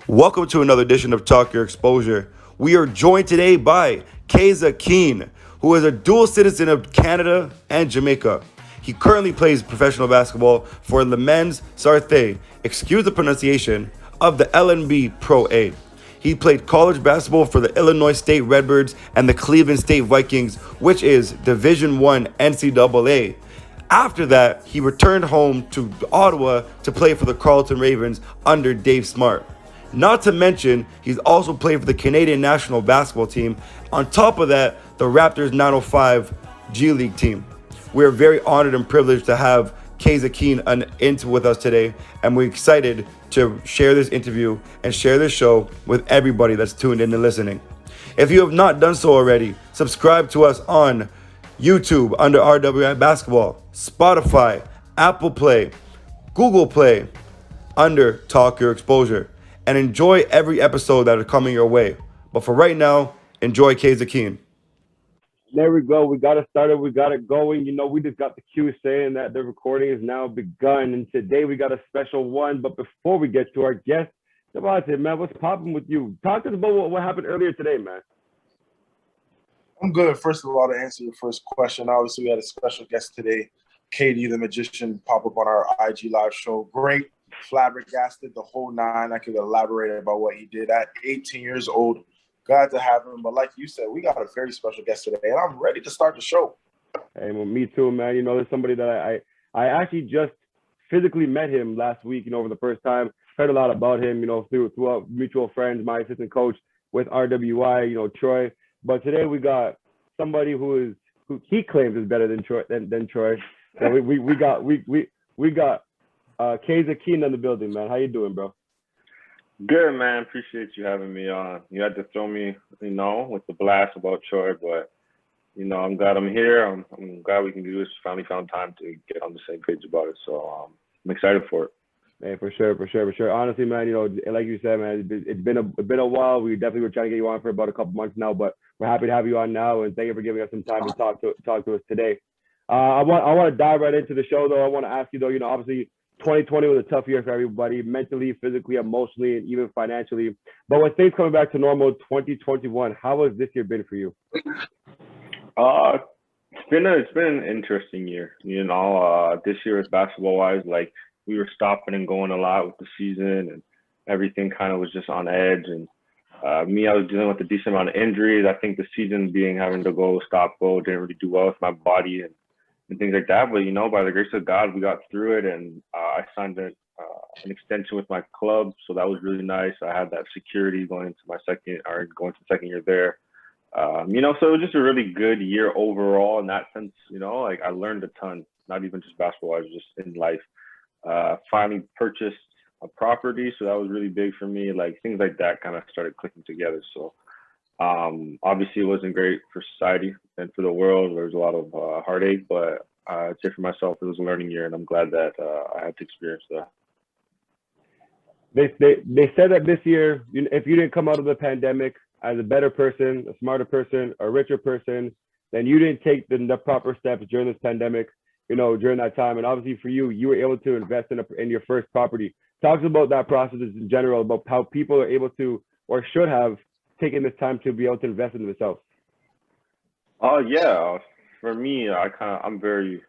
Welcome to another edition of Talk Your Exposure. We are joined today by Kaza Keane, who is a dual citizen of Canada and Jamaica. He currently plays professional basketball for Le Mans Sarthe, excuse the pronunciation, of the LNB Pro A. He played college basketball for the Illinois State Redbirds and the Cleveland State Vikings, which is Division I NCAA. After that, he returned home to Ottawa to play for the Carleton Ravens under Dave Smart. Not to mention, he's also played for the Canadian national basketball team. On top of that, the Raptors 905 G League team. We're very honored and privileged to have Kaza Keane with us today, and we're excited to share this interview and share this show with everybody that's tuned in and listening. If you have not done so already, subscribe to us on YouTube under RWI Basketball, Spotify, Apple Play, Google Play under Talk Your Exposure, and enjoy every episode that are coming your way. But for right now, enjoy Kaza Keane. There we go. We got it started. We got it going. We just got the cue saying that the recording is now begun. And today we got a special one. But before we get to our guest, Devontae, man, what's popping with you? Talk to us about what happened earlier today, man. I'm good. First of all, to answer your first question, obviously we had a special guest today, Katie the Magician, pop up on our IG live show. Great, flabbergasted, the whole nine. I could elaborate about what he did at 18 years old. Glad to have him. But like you said, we got a very special guest today, and I'm ready to start the show. Hey, well, me too, man. There's somebody that I actually just physically met him last week, for the first time. Heard a lot about him, through mutual friends, my assistant coach with RWI, Troy. But today we got somebody who he claims is better than Troy. So we got Kaza Keane in the building, man. How you doing, bro? Good, man. Appreciate you having me on. You had to throw me, with the blast about Troy, but I'm glad I'm here. I'm glad we can do this. Finally found time to get on the same page about it. So I'm excited for it. Hey, for sure. Honestly, man, like you said, man, it's been a while. We definitely were trying to get you on for about a couple months now, but we're happy to have you on now, and thank you for giving us some time to talk to us today. I want to dive right into the show, though. I want to ask you, though, obviously 2020 was a tough year for everybody, mentally, physically, emotionally, and even financially. But with things coming back to normal, 2021, how has this year been for you? It's been an interesting year. This year is basketball wise, like, we were stopping and going a lot with the season, and everything kind of was just on edge. And I was dealing with a decent amount of injuries. I think the season having to go, stop, go, didn't really do well with my body and things like that. But, by the grace of God, we got through it. And I signed an extension with my club. So that was really nice. I had that security going into second year there. So it was just a really good year overall in that sense. I learned a ton, not even just basketball, just in life. Finally purchased a property, so that was really big for me. Like, things like that kind of started clicking together. So obviously it wasn't great for society and for the world. There was a lot of heartache, but I'd say for myself it was a learning year, and I'm glad that I had to experience that. They said that this year, if you didn't come out of the pandemic as a better person, a smarter person, a richer person, then you didn't take the proper steps during this pandemic, during that time. And obviously for you were able to invest in your first property. Talk about that process in general, about how people are able to, or should have, taken this time to be able to invest in themselves. Yeah. For me, I'm very,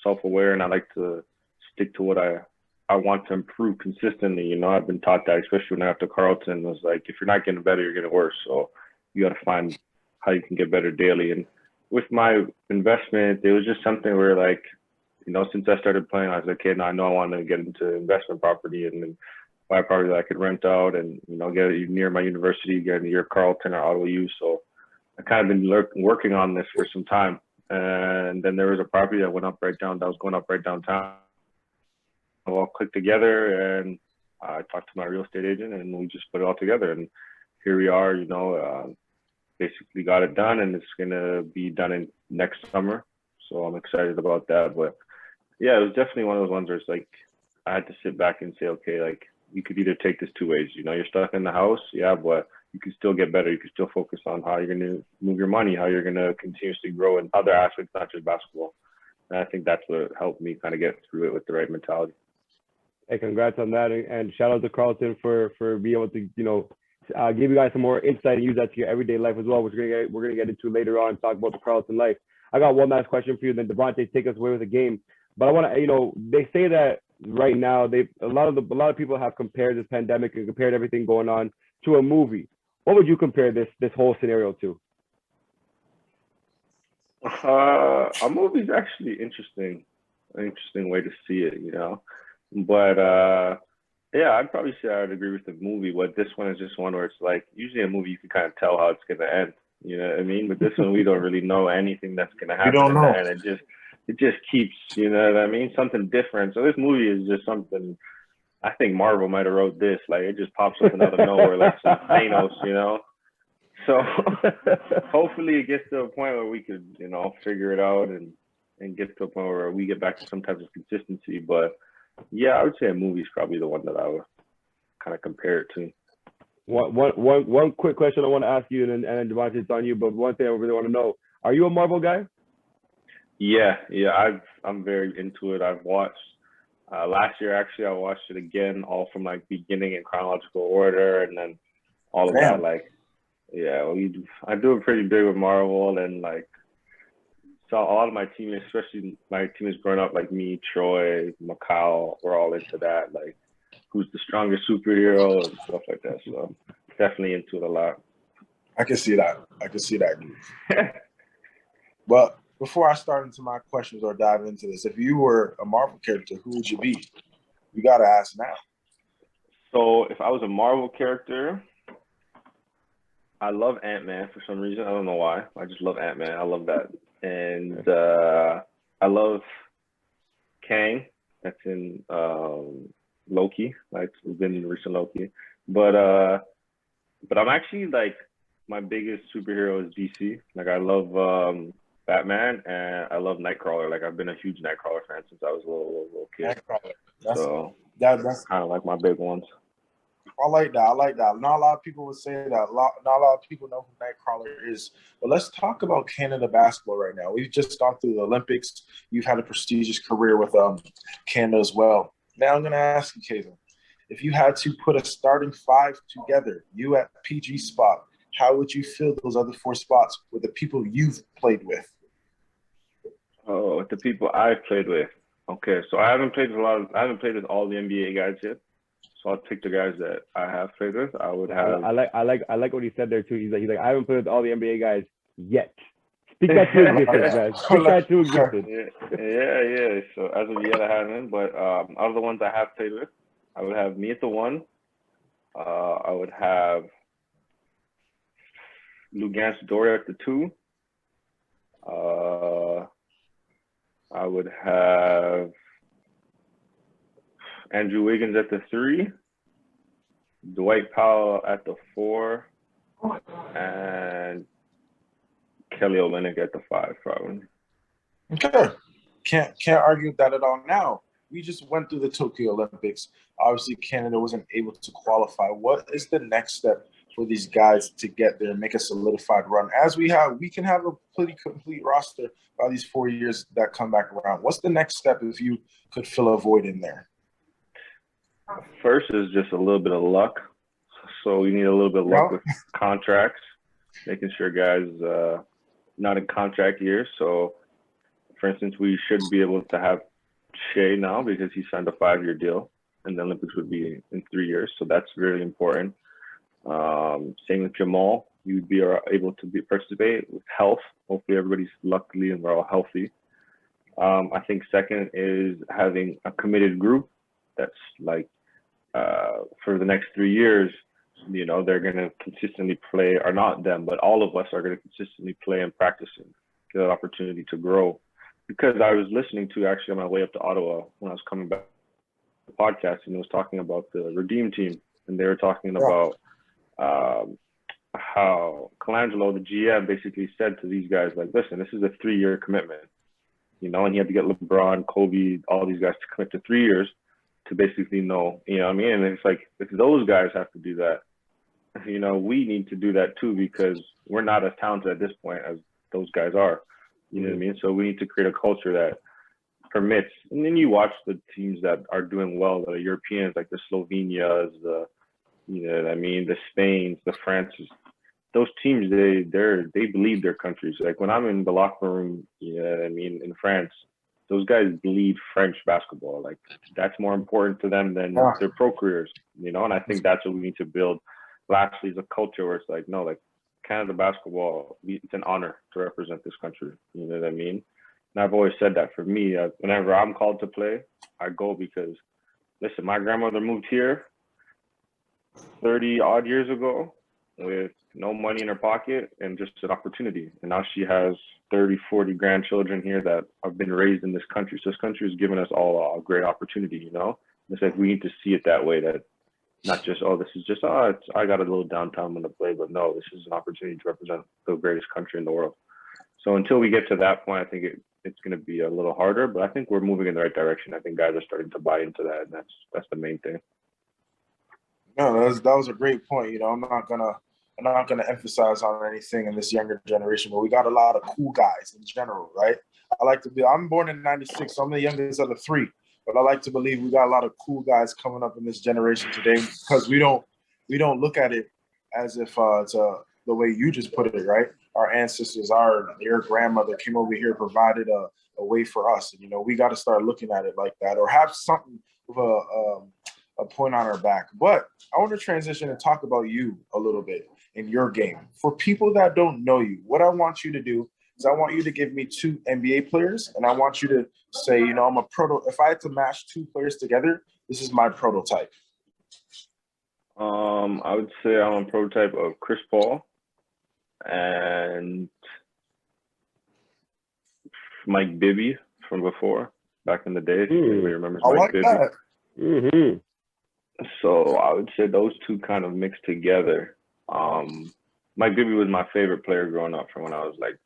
self-aware, and I like to stick to what I want to improve consistently. I've been taught that, especially when I after Carleton, it was like, if you're not getting better, you're getting worse. So you got to find how you can get better daily. And with my investment, it was just something where, like, since I started playing, I was like, okay, now I know I want to get into investment property and then buy a property that I could rent out and, get it near my university, get near Carleton or Ottawa U. So I kind of been working on this for some time. And then there was a property that was going up right downtown. It all clicked together, and I talked to my real estate agent, and we just put it all together. And here we are, basically got it done, and it's going to be done in next summer. So I'm excited about that. But yeah, it was definitely one of those ones where it's like, I had to sit back and say, okay, like, you could either take this two ways. You're stuck in the house, yeah, but you can still get better. You can still focus on how you're going to move your money, how you're going to continuously grow in other aspects, not just basketball. And I think that's what helped me kind of get through it with the right mentality. Hey, congrats on that, and shout out to Carlton for being able to give you guys some more insight and use that to your everyday life as well, which we're gonna get into later on. Talk about the Carlton life. I got one last question for you, then Devontae take us away with the game. But I want to, they say that right now a lot of people have compared this pandemic and compared everything going on to a movie. What would you compare this whole scenario to? A movie's actually interesting, an interesting way to see it, But yeah, I'd probably say I'd agree with the movie. But this one is just one where it's like usually a movie you can kind of tell how it's gonna end. You know what I mean? But this one we don't really know anything that's gonna happen. don't know. And it just keeps, you know what I mean? Something different. So this movie is just something. I think Marvel might have wrote this. Like it just pops up out of nowhere, like some Thanos. So hopefully it gets to a point where we could, figure it out and get to a point where we get back to some type of consistency. But yeah, I would say a movie is probably the one that I would kind of compare it to. One quick question I want to ask you, and then Devontae, it's on you. But one thing I really want to know: are you a Marvel guy? Yeah, I'm very into it. I've watched last year. Actually, I watched it again, all from like beginning in chronological order, and then all of that. Like, yeah, I do it pretty big with Marvel, and like saw a lot of my teammates, especially my teammates growing up, like me, Troy, Macau, we're all into that. Like, who's the strongest superhero and stuff like that. So definitely into it a lot. I can see that. But before I start into my questions or dive into this, if you were a Marvel character, who would you be? You got to ask now. So if I was a Marvel character, I love Ant-Man for some reason. I don't know why. I just love Ant-Man. I love that. And I love Kang. That's in Loki. Like we've been in recent Loki. But I'm actually like my biggest superhero is DC. Like I love Batman and I love Nightcrawler. Like I've been a huge Nightcrawler fan since I was a little kid. So that's kind of like my big ones. I like that. Not a lot of people would say that. Not a lot of people know who Nightcrawler is. But let's talk about Canada basketball right now. We've just gone through the Olympics. You've had a prestigious career with Canada as well. Now I'm going to ask you, Kaza, if you had to put a starting five together, you at PG spot, how would you fill those other four spots with the people you've played with? Oh, with the people I've played with. Okay, so I haven't played with all the NBA guys yet. So I'll pick the guys that I have played with. I would have. I like what he said there too. He's like I haven't played with all the NBA guys yet. Speak that to existence, guys. Speak that to existence. Yeah. So as of yet, I haven't. But out of the ones I have played with, I would have me at the one. I would have Lugansk Dore at the two. I would have Andrew Wiggins at the three, Dwight Powell at the four, and Kelly Olynyk at the five, probably. Okay. Can't argue with that at all. Now, we just went through the Tokyo Olympics. Obviously, Canada wasn't able to qualify. What is the next step for these guys to get there and make a solidified run? As we can have a pretty complete roster by these 4 years that come back around. What's the next step if you could fill a void in there? First is just a little bit of luck. So we need a little bit of luck with contracts, making sure guys not in contract years. So, for instance, we should be able to have Shea now because he signed a 5-year deal, and the Olympics would be in 3 years. So that's really important. Same with Jamal. You'd be able to participate with health. Hopefully everybody's luckily and we're all healthy. I think second is having a committed group that's like for the next 3 years, they're going to consistently play, or not them, but all of us are going to consistently play and practice and get an opportunity to grow. Because I was listening to, actually on my way up to Ottawa when I was coming back to the podcast, and it was talking about the Redeem team, and they were talking about how Colangelo, the GM, basically said to these guys, like, listen, this is a 3-year commitment, and he had to get LeBron, Kobe, all these guys to commit to 3 years to basically know, what I mean? And it's like, if those guys have to do that, we need to do that too, because we're not as talented at this point as those guys are. You know what I mean? So we need to create a culture that permits. And then you watch the teams that are doing well, that are Europeans, like the Slovenias, you know what I mean, the Spains, the Frances. Those teams, they believe their countries. Like when I'm in the locker room, you know what I mean, in France, those guys bleed French basketball. Like that's more important to them than their pro careers, you know. And I think that's what we need to build. Lastly, is a culture where it's like, no, like Canada basketball, it's an honor to represent this country. You know what I mean? And I've always said that for me. Whenever I'm called to play, I go because, listen, my grandmother moved here 30 odd years ago with no money in her pocket and just an opportunity. And now she has 30, 40 grandchildren here that have been raised in this country. So this country has given us all a great opportunity, you know? It's like we need to see it that way, that not just, oh, this is just, I got a little downtown I'm going to play, but no, this is an opportunity to represent the greatest country in the world. So until we get to that point, I think it's going to be a little harder, but I think we're moving in the right direction. I think guys are starting to buy into that, and that's the main thing. No, that was a great point. You know, I'm not gonna emphasize on anything in this younger generation, but we got a lot of cool guys in general, right? I'm born in '96, so I'm the youngest of the three, but I like to believe we got a lot of cool guys coming up in this generation today, because we don't look at it as if it's the way you just put it, right? Our ancestors, their grandmother came over here, provided a way for us, and you know, we got to start looking at it like that, or have something with a point on our back. But I want to transition and talk about you a little bit in your game. For people that don't know you, what I want you to do is I want you to give me 2 NBA players, and I want you to say, you know, if I had to match 2 players together, this is my prototype. I would say I'm a prototype of Chris Paul and Mike Bibby from before, back in the day. If anybody remembers Mike Bibby. That. Mm-hmm. So I would say those two kind of mixed together. Mike Bibby was my favorite player growing up from when I was like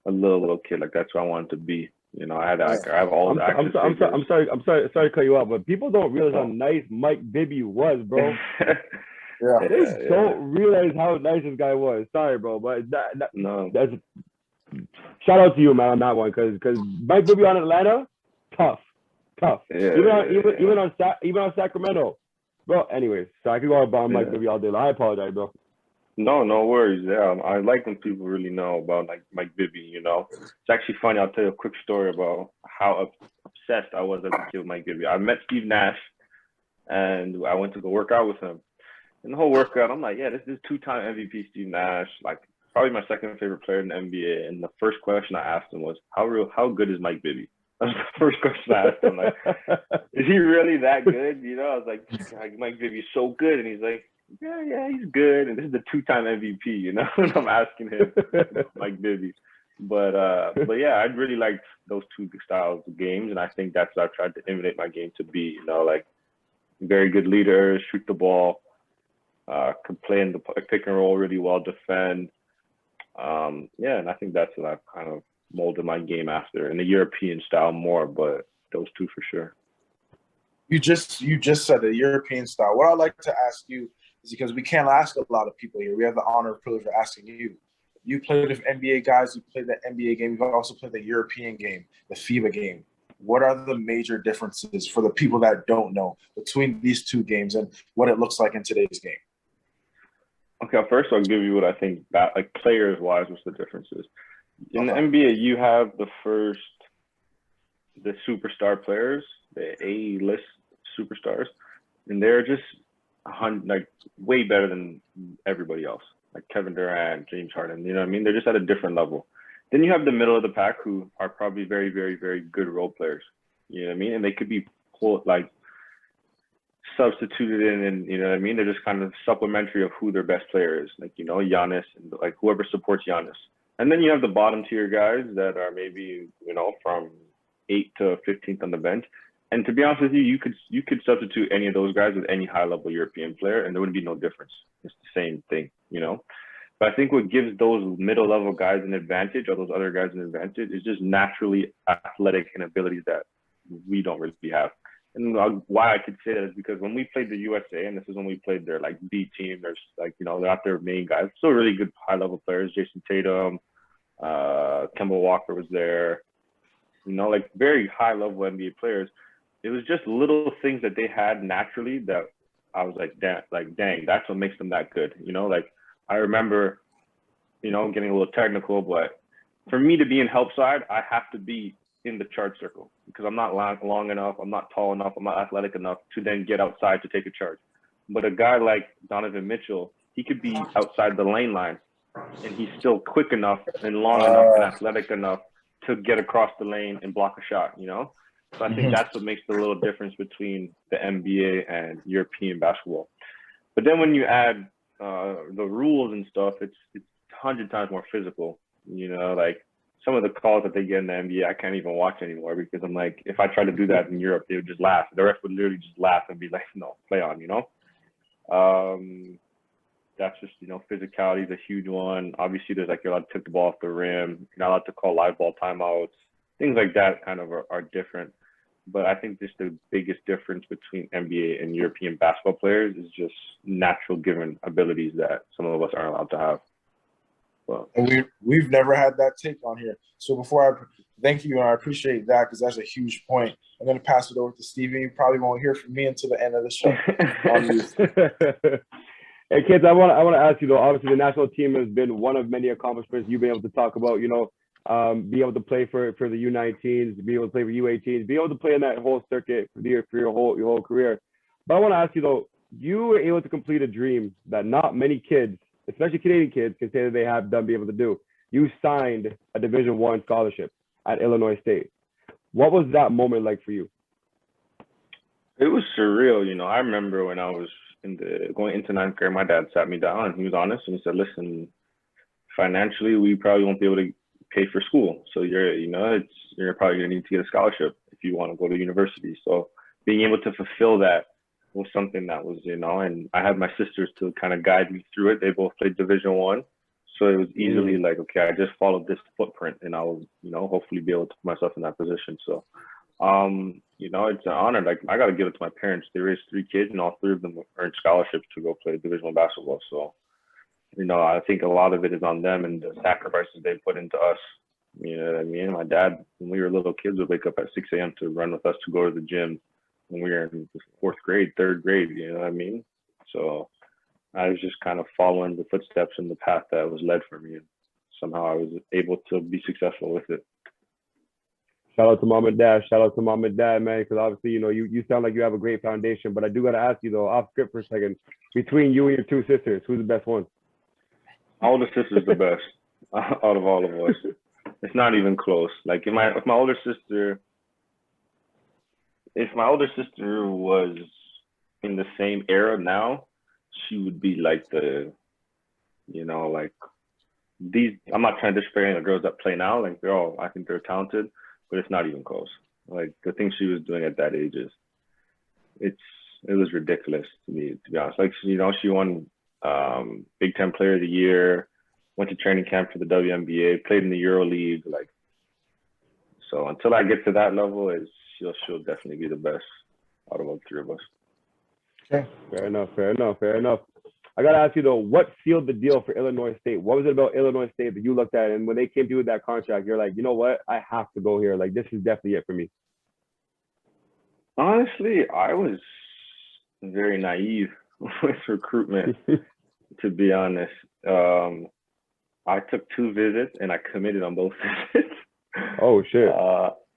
a little kid. Like that's what I wanted to be. You know, I have all the action figures. I'm sorry to cut you off, but people don't realize how nice Mike Bibby was, bro. They don't realize how nice this guy was. Sorry, bro, but that's shout out to you, man, on that one, because Mike Bibby on Atlanta, tough. Even on Sacramento, bro. Anyways, so I could go about Mike Bibby all day. I apologize, bro. No worries. Yeah, I like when people really know about like Mike Bibby. You know, it's actually funny. I'll tell you a quick story about how obsessed I was as a kid with Mike Bibby. I met Steve Nash, and I went to go work out with him. And the whole workout, I'm like, yeah, this is 2-time MVP Steve Nash, like probably my second favorite player in the NBA. And the first question I asked him was, how good is Mike Bibby? That was the first question I asked him. Like, is he really that good? You know, I was like Mike Bibby's so good, and he's like, yeah, he's good. And this is the 2-time MVP, you know, and I'm asking him, Mike Bibby. But yeah, I really liked those two styles of games, and I think that's what I've tried to emulate my game to be. You know, like very good leader, shoot the ball, could play in the pick and roll really well, defend. Yeah, and I think that's what I've kind of molded my game after, in the European style more, but those two for sure. You just said the European style. What I'd like to ask you is, because we can't ask a lot of people here, we have the honor and privilege of asking you. You played with NBA guys, you played the NBA game, you've also played the European game, the FIBA game. What are the major differences for the people that don't know between these two games and what it looks like in today's game? Okay, first I'll give you what I think that, like, players-wise, what's the differences. In the NBA, you have the superstar players, the A-list superstars, and they're just way better than everybody else, like Kevin Durant, James Harden. You know what I mean? They're just at a different level. Then you have the middle of the pack, who are probably very, very, very good role players. You know what I mean? And they could be substituted in, and you know what I mean? They're just kind of supplementary of who their best player is, like, you know, Giannis, and like whoever supports Giannis. And then you have the bottom tier guys that are maybe, you know, from 8th to 15th on the bench. And to be honest with you, you could substitute any of those guys with any high level European player, and there wouldn't be no difference. It's the same thing, you know. But I think what gives those middle level guys an advantage, or those other guys an advantage, is just naturally athletic and abilities that we don't really have. And why I could say that is because when we played the USA, and this is when we played their like B team, there's like, you know, they're not their main guys, still really good high level players. Jason Tatum, Kemba Walker was there. you know, like very high level NBA players. It was just little things that they had naturally that I was like, dang, that's what makes them that good. You know, like I remember, you know, getting a little technical, but for me to be in help side, I have to be in the charge circle because I'm not long enough, I'm not tall enough, I'm not athletic enough to then get outside to take a charge. But a guy like Donovan Mitchell, he could be outside the lane line and he's still quick enough and long enough and athletic enough to get across the lane and block a shot, you know? So I think that's what makes the little difference between the NBA and European basketball. But then when you add the rules and stuff, it's 100 times more physical. You know, like some of the calls that they get in the NBA, I can't even watch anymore because I'm like, if I try to do that in Europe, they would just laugh. The ref would literally just laugh and be like, no, play on, you know? That's just, you know, physicality is a huge one. Obviously, there's like you're allowed to take the ball off the rim. You're not allowed to call live ball timeouts. Things like that kind of are different. But I think just the biggest difference between NBA and European basketball players is just natural given abilities that some of us aren't allowed to have. Well, and we've never had that take on here. So before I thank you, and I appreciate that because that's a huge point. I'm going to pass it over to Steven. You probably won't hear from me until the end of the show. Hey kids, I want to ask you though. Obviously, the national team has been one of many accomplishments you've been able to talk about. You know, be able to play for the U19s, be able to play for U18s, be able to play in that whole circuit for your whole career. But I want to ask you though, you were able to complete a dream that not many kids, especially Canadian kids, can say that they have done, be able to do. You signed a Division I scholarship at Illinois State. What was that moment like for you? it was surreal, you know. I remember when I was going into ninth grade, my dad sat me down and he was honest and he said, "Listen, financially, we probably won't be able to pay for school. So you're probably gonna need to get a scholarship if you want to go to university." So being able to fulfill that was something that was, you know, and I had my sisters to kind of guide me through it. They both played Division I. So it was easily like, okay, I just followed this footprint and I'll, you know, hopefully be able to put myself in that position. So you know, it's an honor. Like I gotta give it to my parents. They raised 3 kids and all 3 of them earned scholarships to go play Division I basketball. So, you know, I think a lot of it is on them and the sacrifices they put into us. You know what I mean? My dad, when we were little kids, would wake up at 6 a.m. to run with us to go to the gym when we were in 4th grade, 3rd grade, you know what I mean? So I was just kind of following the footsteps and the path that was led for me. And somehow I was able to be successful with it. Shout out to mom and dad. Shout out to mom and dad, man, because obviously, you know, you sound like you have a great foundation. But I do got to ask you, though, off script for a second, between you and your 2 sisters, who's the best one? My older sister's the best out of all of us. It's not even close. Like if my older sister was in the same era now, she would be like the, you know, like these. I'm not trying to disparage any of the girls that play now. Like I think they're talented, but it's not even close. Like the things she was doing at that age it was ridiculous to me, to be honest. Like, you know, she won Big Ten Player of the Year, went to training camp for the WNBA, played in the Euro League. Like, so until I get to that level, she'll definitely be the best out of all 3 of us. Okay. Fair enough. I got to ask you, though, what sealed the deal for Illinois State? What was it about Illinois State that you looked at? And when they came to you with that contract, you're like, you know what? I have to go here. Like, this is definitely it for me. Honestly, I was very naive with recruitment, to be honest. I took 2 visits and I committed on both visits. Oh, shit.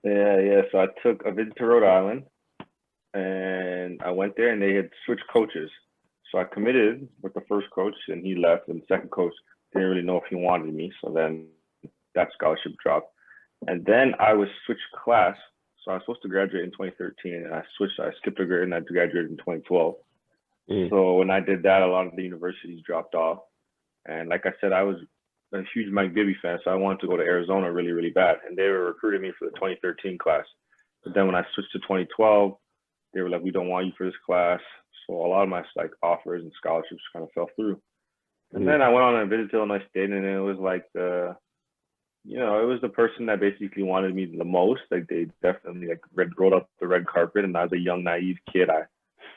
Yeah. So I took a visit to Rhode Island and I went there and they had switched coaches. So I committed with the first coach and he left, and the second coach didn't really know if he wanted me. So then that scholarship dropped. And then I was switched class. So I was supposed to graduate in 2013 and I skipped a grade and I graduated in 2012. So when I did that, a lot of the universities dropped off. And like I said, I was a huge Mike Bibby fan, so I wanted to go to Arizona really, really bad. And they were recruiting me for the 2013 class. But then when I switched to 2012, they were like, "We don't want you for this class." So a lot of my offers and scholarships kind of fell through. And then I went on a visit to Illinois State, and it was like it was the person that basically wanted me the most. Like they definitely rolled up the red carpet, and I was a young, naive kid.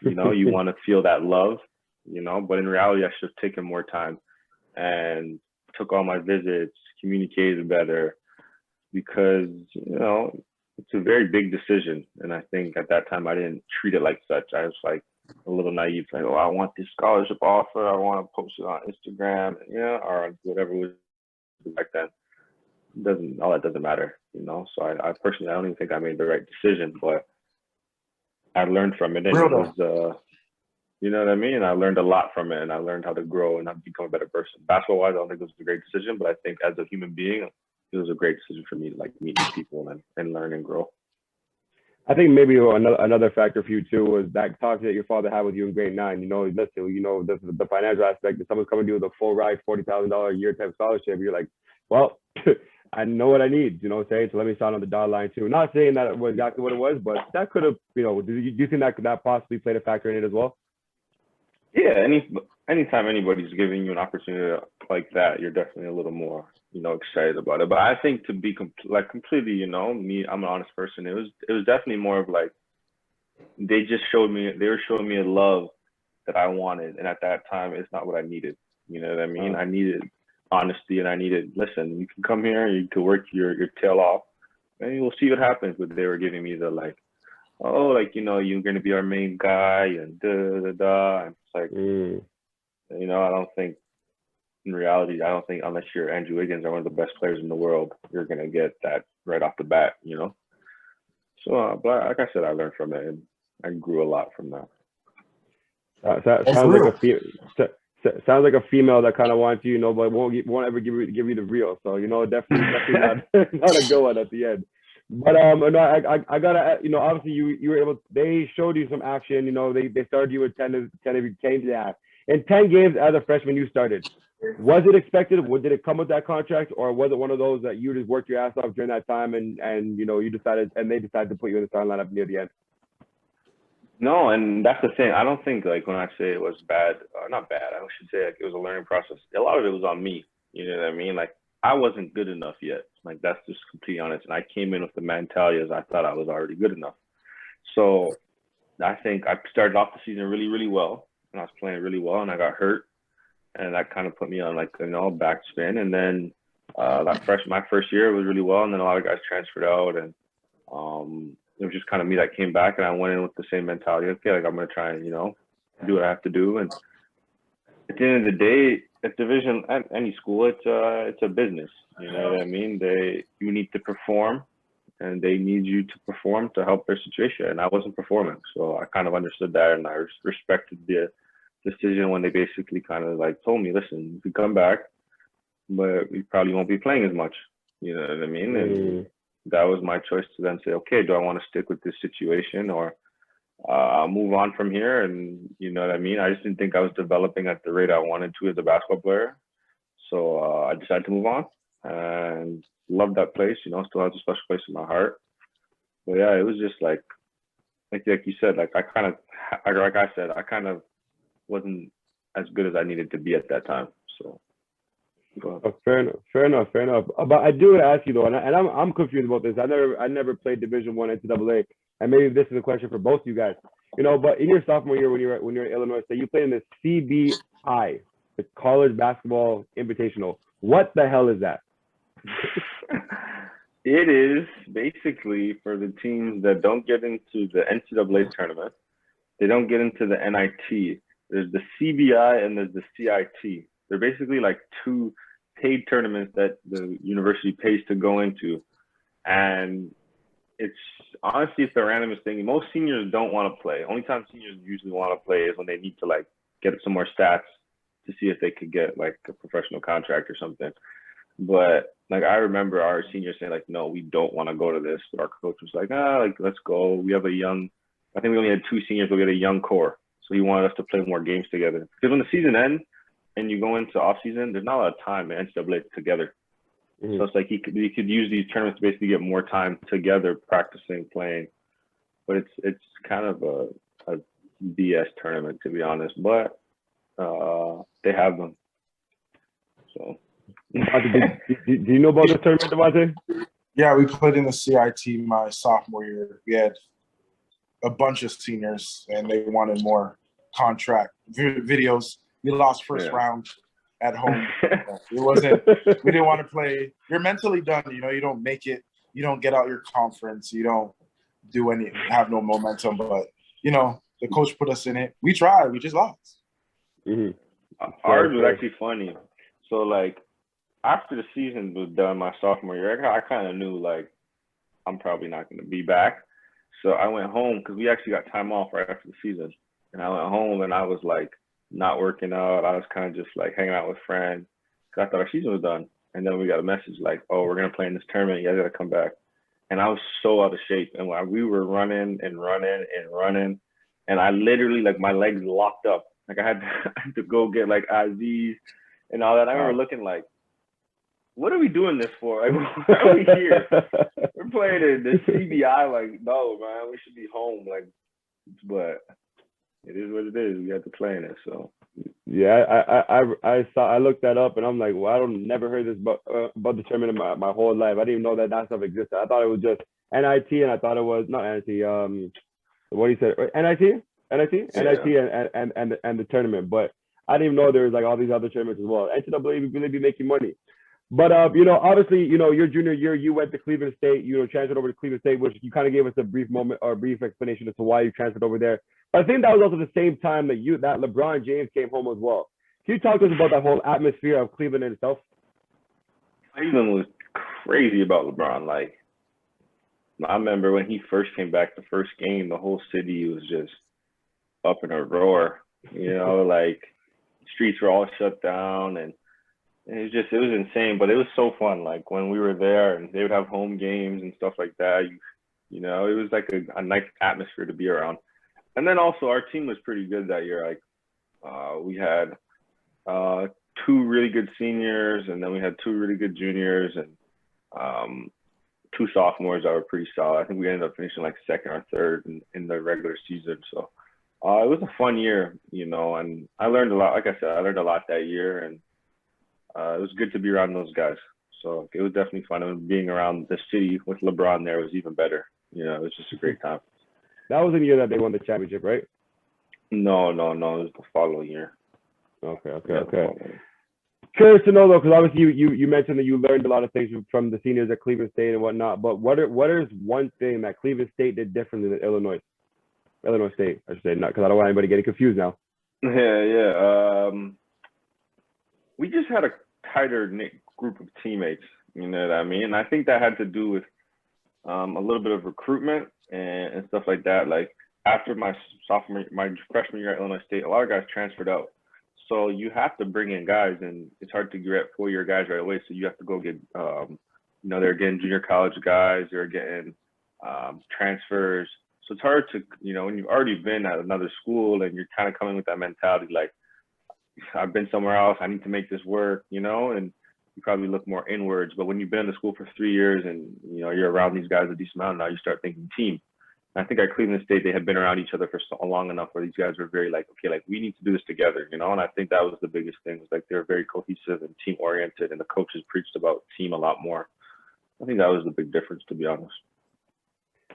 You want to feel that love, you know. But in reality, I should have taken more time and took all my visits, communicated better, because, you know, it's a very big decision. And I think at that time I didn't treat it like such. I was like a little naive, like, oh, I want this scholarship offer. I want to post it on Instagram, or whatever it was back then. All that doesn't matter, So I personally, I don't even think I made the right decision, but I learned from it, and it was, you know what I mean? I learned a lot from it, and I learned how to grow and I've become a better person. Basketball-wise, I don't think it was a great decision, but I think as a human being, it was a great decision for me to like meet new people and learn and grow. I think maybe another factor for you too was that talk that your father had with you in grade 9. Listen, the financial aspect. If someone's coming to you with a full ride, $40,000 a year type scholarship, you're like, well, I know what I need. So let me sign on the dotted line too. Not saying that it was exactly what it was, but that could have, do you think that possibly played a factor in it as well? Yeah, anytime anybody's giving you an opportunity like that, you're definitely a little more, excited about it. But I think to be completely, me, I'm an honest person. It was definitely more of like they were showing me a love that I wanted, and at that time, it's not what I needed. You know what I mean? I needed honesty, and I needed, listen, you can come here, you can work your tail off, and we'll see what happens. But they were giving me the like, oh, like, you're going to be our main guy and da. And it's like, I don't think, in reality, unless you're Andrew Wiggins or one of the best players in the world, you're going to get that right off the bat, So, but like I said, I learned from it, and I grew a lot from that. Sounds like a female that kind of wants you, but won't ever give you the real. So, definitely not a good one at the end. But no, I gotta, obviously you were able. They showed you some action. They started you with 10 of your games. In 10 games as a freshman, you started. Was it expected? Did it come with that contract, or was it one of those that you just worked your ass off during that time, and you decided, and they decided to put you in the starting lineup near the end? No, and that's the thing. I don't think like when I say it was bad, or not bad, I should say like it was a learning process. A lot of it was on me. You know what I mean? Like I wasn't good enough yet. Like that's just completely honest. And I came in with the mentality as I thought I was already good enough. So I think I started off the season really, really well, and I was playing really well, and I got hurt, and that kind of put me on like backspin. And then my first year was really well, and then a lot of guys transferred out, and it was just kind of me that came back, and I went in with the same mentality. Okay, like I'm gonna try and do what I have to do. And at the end of the day, at Division, at any school, it's a business. You know what I mean? You need to perform, and they need you to perform to help their situation. And I wasn't performing, so I kind of understood that, and I respected the decision when they basically kind of like told me, listen, you can come back, but you probably won't be playing as much. You know what I mean? And that was my choice to then say, okay, do I want to stick with this situation, or I'll move on from here? And you know what I mean? I just didn't think I was developing at the rate I wanted to as a basketball player. So I decided to move on, and loved that place, still has a special place in my heart. But yeah, it was just like you said, like I kind of wasn't as good as I needed to be at that time. So fair enough. But I do ask you though, and I'm confused about this. I never played Division I NCAA, and maybe this is a question for both of you guys. But in your sophomore year, when you're at Illinois State, you played in the CBI, the College Basketball Invitational. What the hell is that? It is basically for the teams that don't get into the NCAA tournament. They don't get into the NIT. There's the CBI and there's the CIT. They're basically like two paid tournaments that the university pays to go into. And it's honestly, it's the randomest thing. Most seniors don't want to play. Only time seniors usually want to play is when they need to like get some more stats to see if they could get like a professional contract or something. But like I remember our seniors saying like, no, we don't want to go to this. But our coach was like, let's go. We have I think we only had 2 seniors, but we had a young core. So he wanted us to play more games together. Because when the season ends and you go into off season, there's not a lot of time in NCAA together. So it's like you could use these tournaments to basically get more time together, practicing, playing. But it's kind of a BS tournament, to be honest. But they have them. So. Do you know about this tournament, Devontae? Yeah, we played in the CIT my sophomore year. We had a bunch of seniors, and they wanted more contract videos. We lost first round at home. It wasn't. We didn't want to play. You're mentally done. You don't make it. you don't get out your conference, you don't have no momentum. But the coach put us in it. We tried, we just lost. Mm-hmm. Ours was actually funny. So like after the season was done, my sophomore year, I kind of knew like I'm probably not going to be back. So I went home because we actually got time off right after the season, and I went home and I was like not working out. I was kind of just like hanging out with friends. Cause I thought our season was done, and then we got a message like, "Oh, we're gonna play in this tournament. You guys gotta come back." And I was so out of shape, and we were running and running and running, and I literally like my legs locked up. Like I had to go get like IVs and all that. I remember looking like, what are we doing this for? Like, why are we here? We're playing in the CBI. Like, no, man, we should be home. Like, but it is what it is. We have to play in it. So yeah, I looked that up and I'm like, well, I don't never heard this about the tournament in my whole life. I didn't even know that stuff existed. I thought it was just NIT, and I thought it was not NIT. What he said, NIT, and the tournament. But I didn't even know there was like all these other tournaments as well. NCAA really be making money. But obviously, your junior year, you went to Cleveland State. Transferred over to Cleveland State, which you kind of gave us a brief moment or a brief explanation as to why you transferred over there. But I think that was also the same time that LeBron James came home as well. Can you talk to us about that whole atmosphere of Cleveland in itself? Cleveland was crazy about LeBron. Like, I remember when he first came back, the first game, the whole city was just up in a roar. Like streets were all shut down, and it was insane. But it was so fun. Like when we were there, and they would have home games and stuff like that. It was like a nice atmosphere to be around. And then also our team was pretty good that year. Like we had 2 really good seniors, and then we had 2 really good juniors, and 2 sophomores that were pretty solid. I think we ended up finishing like 2nd or 3rd in the regular season. So it was a fun year, and I learned a lot. Like I said, I learned a lot that year, and it was good to be around those guys. So it was definitely fun. And being around the city with LeBron there was even better. It was just a great time. That was the year that they won the championship, right? No. It was the following year. Okay. Curious to know though, because obviously you mentioned that you learned a lot of things from the seniors at Cleveland State and whatnot. But what is one thing that Cleveland State did differently than Illinois State? I should say, not because I don't want anybody getting confused now. Yeah. We just had a tighter knit group of teammates. You know what I mean? And I think that had to do with a little bit of recruitment and stuff like that. Like after my freshman year at Illinois State, a lot of guys transferred out. So you have to bring in guys, and it's hard to get 4-year guys right away. So you have to go get, they're getting junior college guys, they're getting transfers. So it's hard to, when you've already been at another school and you're kind of coming with that mentality, like, I've been somewhere else, I need to make this work, and you probably look more inwards. But when you've been in the school for 3 years and, you're around these guys a decent amount now, you start thinking team. And I think at Cleveland State, they had been around each other for so long enough where these guys were very like, okay, like we need to do this together, and I think that was the biggest thing, was like they were very cohesive and team oriented, and the coaches preached about team a lot more. I think that was the big difference, to be honest.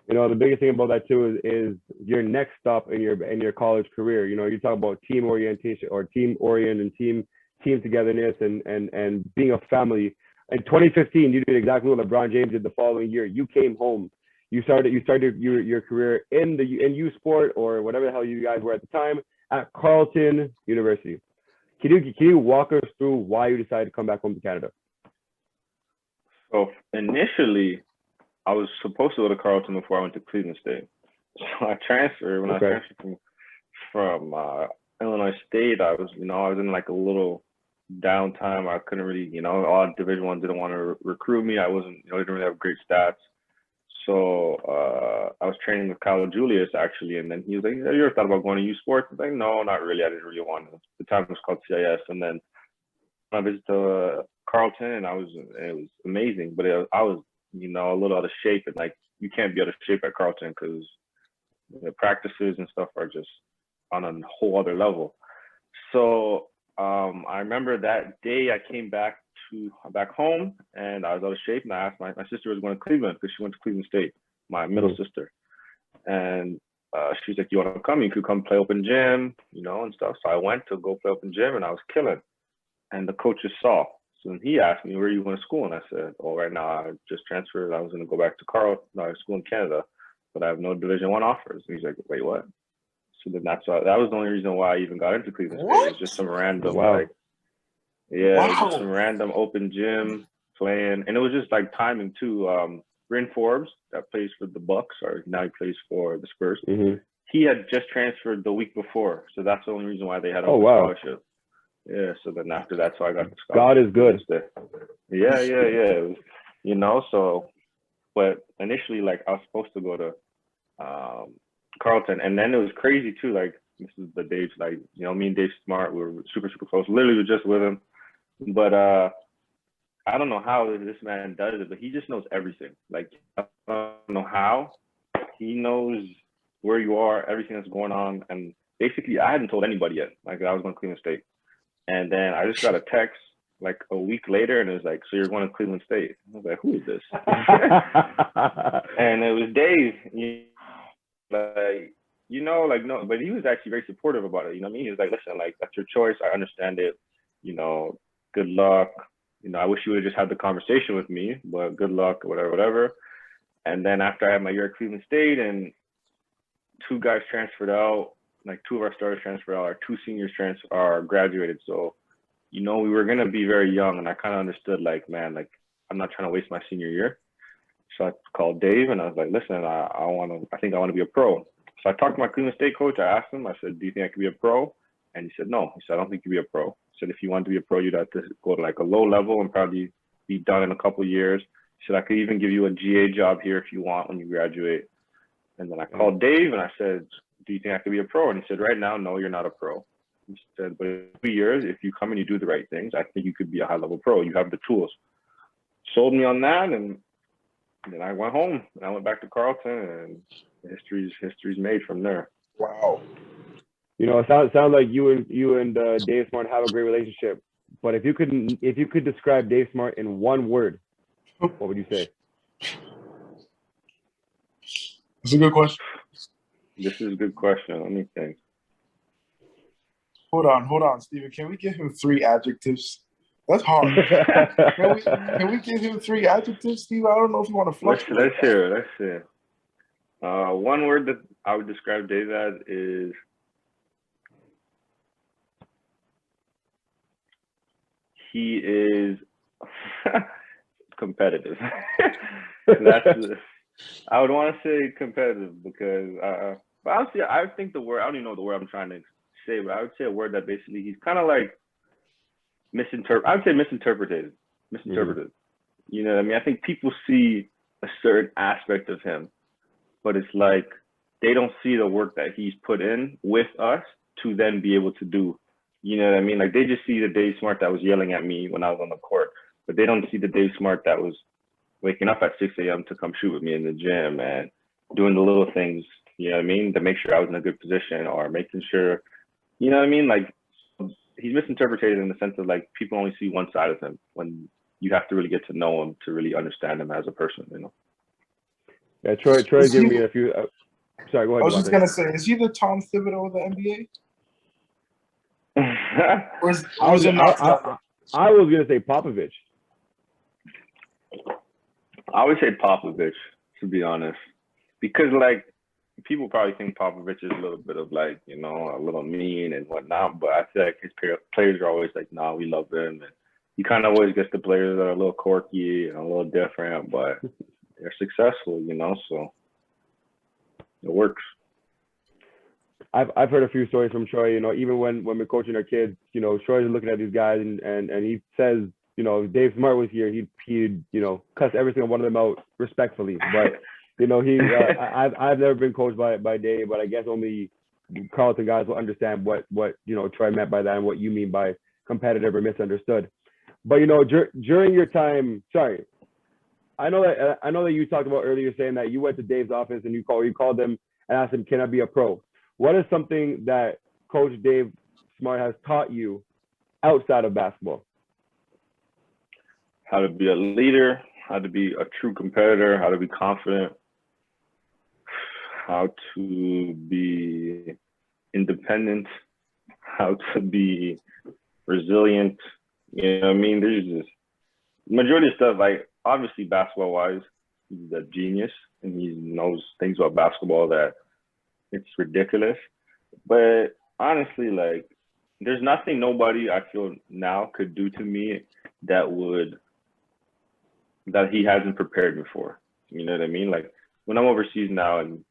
The biggest thing about that too is your next stop in your college career. You talk about team orientation or team orient and team togetherness and being a family. In 2015, you did exactly what LeBron James did the following year. You came home. You started your career in U Sport or whatever the hell you guys were at the time at Carleton University. Can you walk us through why you decided to come back home to Canada? So initially, I was supposed to go to Carleton before I went to Cleveland State. So I transferred. When I transferred from Illinois State, I was in like a little downtime. I couldn't really, all Division I didn't want to recruit me. I wasn't, didn't really have great stats. So I was training with Kyle Julius actually, and then he was like, "You ever thought about going to U Sports?" I was like, "No, not really. I didn't really want to." At the time it was called CIS, and then I visited Carleton, and it was amazing. But I was, a little out of shape, and like you can't be out of shape at Carleton because the practices and stuff are just on a whole other level. So I remember that day I came back home, and I was out of shape, and I asked my sister was going to Cleveland because she went to Cleveland State, my middle sister, and she's like, "You want to come? You could come play open gym, and stuff." So I went to go play open gym, and I was killing, and the coaches saw. So then he asked me, where are you going to school? And I said, oh, right now I just transferred. I was going to go back to school in Canada, but I have no Division I offers. And he's like, wait, what? So then that was the only reason why I even got into Cleveland State. It was just some random, Wow. it was just some random open gym playing. And it was just like timing too. Bryn Forbes, that plays for the Bucks, or now he plays for the Spurs. Mm-hmm. He had just transferred the week before. So that's the only reason why they had a scholarship. Yeah, so then after that, so I got the scholarship. God is good. Yeah. It was, you know, so, but initially, like, I was supposed to go to Carleton, and then it was crazy too. Like, this is the Dave, like, you know, me and Dave Smart, we were super, super close. Literally, was just with him. But I don't know how this man does it, but he just knows everything. Like, I don't know how. He knows where you are, everything that's going on. And basically, I hadn't told anybody yet, like, I was going to Cleveland State. And then I just got a text like a week later, and it was like, so you're going to Cleveland State. I was like, who is this? And it was Dave. Like, you know, like, no, but he was actually very supportive about it. You know what I mean? He was like, listen, like, that's your choice. I understand it. You know, good luck. You know, I wish you would have just had the conversation with me, but good luck, whatever. And then after I had my year at Cleveland State, and two guys transferred out, like two of our starters transferred out, our two seniors graduated. So, you know, we were gonna be very young, and I kind of understood, like, man, like, I'm not trying to waste my senior year. So I called Dave, and I was like, listen, I think I want to be a pro. So I talked to my Cleveland State coach. I asked him, I said, do you think I could be a pro? And he said, no. He said, I don't think you'd be a pro. He said, if you want to be a pro, you'd have to go to like a low level and probably be done in a couple of years. He said, I could even give you a GA job here if you want when you graduate. And then I called Dave, and I said, do you think I could be a pro? And he said, right now, no, you're not a pro. He said, but in 2 years, if you come and you do the right things, I think you could be a high-level pro. You have the tools. Sold me on that, and then I went home, and I went back to Carleton, and history's made from there. Wow. You know, it sounds like you and Dave Smart have a great relationship. But if you could describe Dave Smart in one word, what would you say? That's a good question. This is a good question. Let me think. Hold on, Steven. Can we give him 3 adjectives? That's hard. Can we give him 3 adjectives, Steve? I don't know if you want to fluctuate. Let's hear it. One word that I would describe Dave as is he is competitive. I would want to say competitive because, but honestly, I think the word, I don't even know the word I'm trying to say, but I would say a word that basically he's kind of like I would say misinterpreted. Mm-hmm. You know what I mean? I think people see a certain aspect of him, but it's like they don't see the work that he's put in with us to then be able to do. You know what I mean? Like, they just see the Dave Smart that was yelling at me when I was on the court, but they don't see the Dave Smart that was waking up at 6 a.m. to come shoot with me in the gym and doing the little things, you know what I mean, to make sure I was in a good position, or making sure, you know what I mean? Like, he's misinterpreted in the sense of, like, people only see one side of him when you have to really get to know him to really understand him as a person, you know? Yeah, Troy's giving me a few. Sorry, go ahead. I was just going to say, is he the Tom Thibodeau of the NBA? I was going to say Popovich. I would say Popovich, to be honest, because, like, people probably think Popovich is a little bit of, like, you know, a little mean and whatnot, but I feel like his players are always like, nah, we love him. And he kind of always gets the players that are a little quirky and a little different, but they're successful, you know, so it works. I've heard a few stories from Troy, you know, even when we're coaching our kids, you know, Troy's looking at these guys and he says, you know, if Dave Smart was here, he'd you know, cuss every single one of them out respectfully. But, you know, I've never been coached by Dave, but I guess only Carleton guys will understand what you know, Troy meant by that and what you mean by competitive or misunderstood. But, you know, during your time, sorry, I know that you talked about earlier saying that you went to Dave's office and you called him and asked him, can I be a pro? What is something that Coach Dave Smart has taught you outside of basketball? How to be a leader, how to be a true competitor, how to be confident, how to be independent, how to be resilient. You know what I mean? There's just majority of stuff, like obviously basketball wise, he's a genius and he knows things about basketball that it's ridiculous. But honestly, like there's nothing nobody I feel now could do to me that he hasn't prepared me for. You know what I mean? Like when I'm overseas now and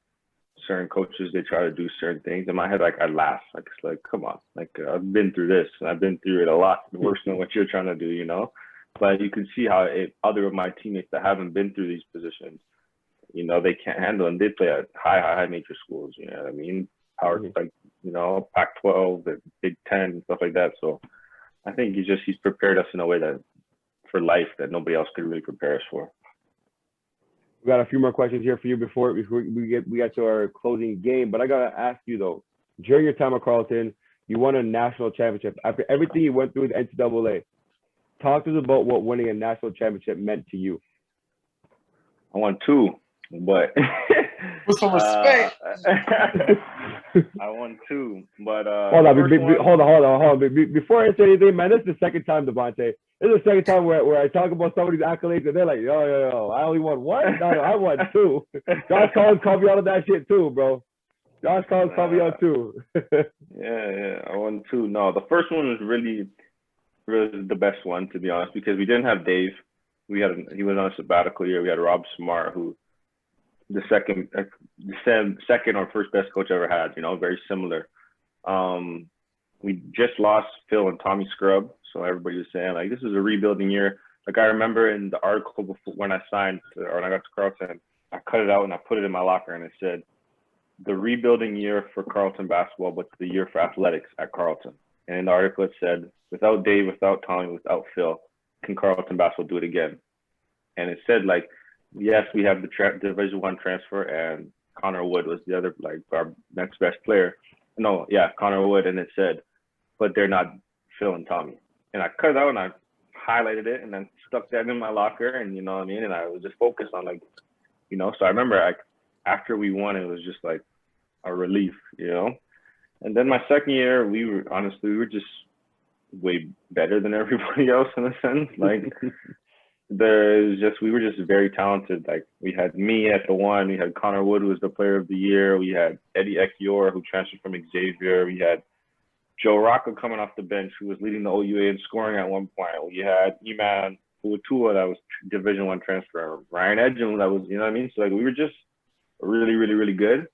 certain coaches they try to do certain things in my head, like I laugh. Like it's like, come on, like I've been through this and I've been through it a lot worse than what you're trying to do, you know. But you can see how other of my teammates that haven't been through these positions, you know, they can't handle it. And they play at high major schools. You know what I mean? Power like you know Pac-12, the Big Ten, and stuff like that. So I think he's prepared us in a way that for life that nobody else could really prepare us for. We got a few more questions here for you before we get to our closing game. But I gotta ask you though, during your time at Carleton, you won a national championship. After everything you went through with the NCAA, talk to us about what winning a national championship meant to you. I won 2, but with some respect. I won 2, but hold on. Before I say anything, man, this is the second time, Devontae. This is the second time where I talk about some of these accolades and they're like, yo, I only won 1? No, I won 2. Josh Collins called me out of that shit too, bro. Josh Collins called me out too. yeah, I won 2. No, the first one was really the best one, to be honest, because we didn't have Dave. He was on a sabbatical year. We had Rob Smart, who the second or first best coach I ever had, you know, very similar. We just lost Phil and Tommy Scrub. So everybody was saying, like, this is a rebuilding year. Like, I remember in the article before when I signed or when I got to Carleton, I cut it out and I put it in my locker and it said, the rebuilding year for Carleton basketball, but the year for athletics at Carleton. And in the article it said, without Dave, without Tommy, without Phil, can Carleton basketball do it again? And it said, like, yes, we have the Division I transfer, and Connor Wood was the other, like, our next best player. No, yeah, Connor Wood. And it said, but they're not Phil and Tommy. And I cut it out and I highlighted it and then stuck that in my locker, and you know what I mean? And I was just focused on, like, you know, so I remember after we won, it was just like a relief, you know? And then my second year, we were just way better than everybody else in a sense. Like, we were just very talented. Like, we had me at the 1, we had Connor Wood, who was the player of the year. We had Eddie Ekiyor, who transferred from Xavier. We had Joe Rocco coming off the bench, who was leading the OUA in scoring at one point. We had Iman Utua, that was Division I transfer. Ryan Edgin, that was, you know what I mean? So, like, we were just really, really, really good.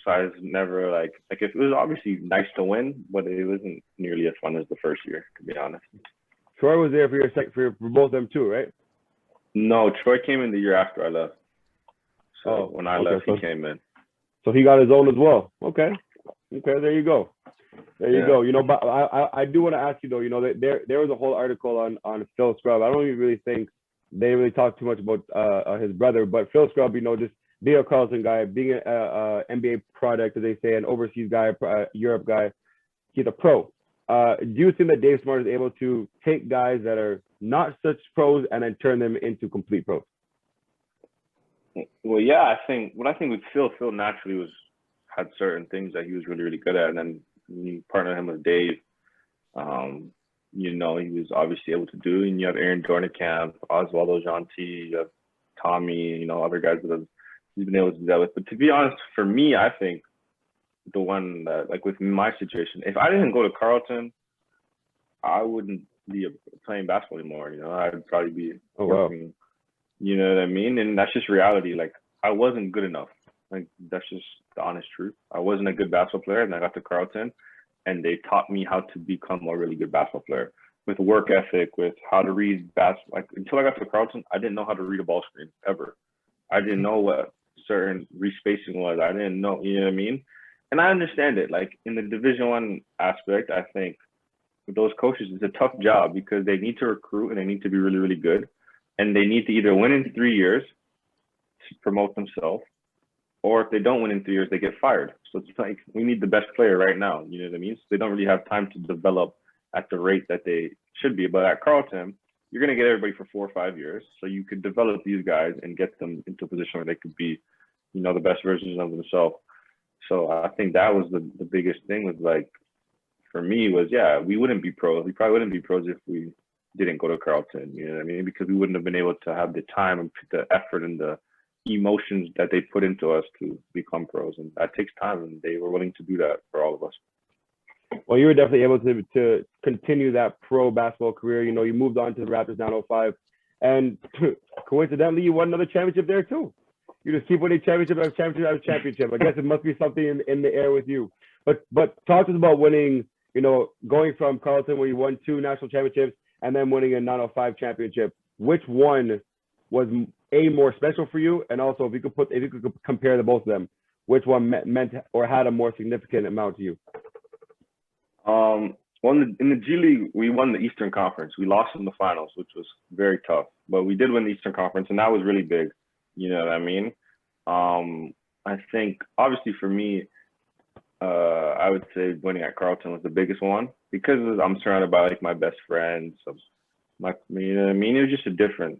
So I was never like it was obviously nice to win, but it wasn't nearly as fun as the first year, to be honest. Troy was there for both of them too, right? No, Troy came in the year after I left. So when I left, he came in. So he got his own as well. Okay, there you go. You go. You know, but I do want to ask you though. You know, there was a whole article on Phil Scrub. I don't even really think they really talk too much about his brother, but Phil Scrub, you know, just being a Carleton guy, being an NBA product, as they say, an overseas guy, Europe guy, he's a pro. Do you think that Dave Smart is able to take guys that are not such pros and then turn them into complete pros? Well, yeah, I think with Phil naturally had certain things that he was really, really good at, and then when you partner him with Dave, you know, he was obviously able to do. And you have Aaron Dornicamp, Oswaldo Janti, you have Tommy, you know, other guys that he's been able to do that with. But to be honest, for me, I think the one that, like, with my situation, if I didn't go to Carleton, I wouldn't be playing basketball anymore. You know, I'd probably be working. Wow. You know what I mean? And that's just reality. Like, I wasn't good enough. Like, that's just the honest truth. I wasn't a good basketball player, and I got to Carleton, and they taught me how to become a really good basketball player with work ethic, with how to read basketball. Like, until I got to Carleton, I didn't know how to read a ball screen ever. I didn't know what certain respacing was. I didn't know, you know what I mean? And I understand it. Like, in the Division I aspect, I think with those coaches, it's a tough job because they need to recruit and they need to be really, really good. And they need to either win in 3 years to promote themselves, or if they don't win in 3 years, they get fired. So it's like, we need the best player right now. You know what I mean? So they don't really have time to develop at the rate that they should be. But at Carleton, you're going to get everybody for 4 or 5 years. So you could develop these guys and get them into a position where they could be, you know, the best versions of themselves. So I think that was the biggest thing was, like, for me was, yeah, we wouldn't be pros. We probably wouldn't be pros if we didn't go to Carleton. You know what I mean? Because we wouldn't have been able to have the time and the effort and the emotions that they put into us to become pros, and that takes time. And they were willing to do that for all of us. Well, you were definitely able to continue that pro basketball career. You know, you moved on to the Raptors 905, and coincidentally, you won another championship there too. You just keep winning championship after championship after championship. I guess it must be something in the air with you. But talk to us about winning. You know, going from Carleton where you won 2 national championships and then winning a 905 championship. Which one was more special for you? And also, if you could compare the both of them, which one meant or had a more significant amount to you? Well, in the G League, we won the Eastern Conference. We lost in the finals, which was very tough, but we did win the Eastern Conference, and that was really big. You know what I mean? I think obviously for me, I would say winning at Carleton was the biggest one because I'm surrounded by like my best friends. So you know what I mean? It was just a different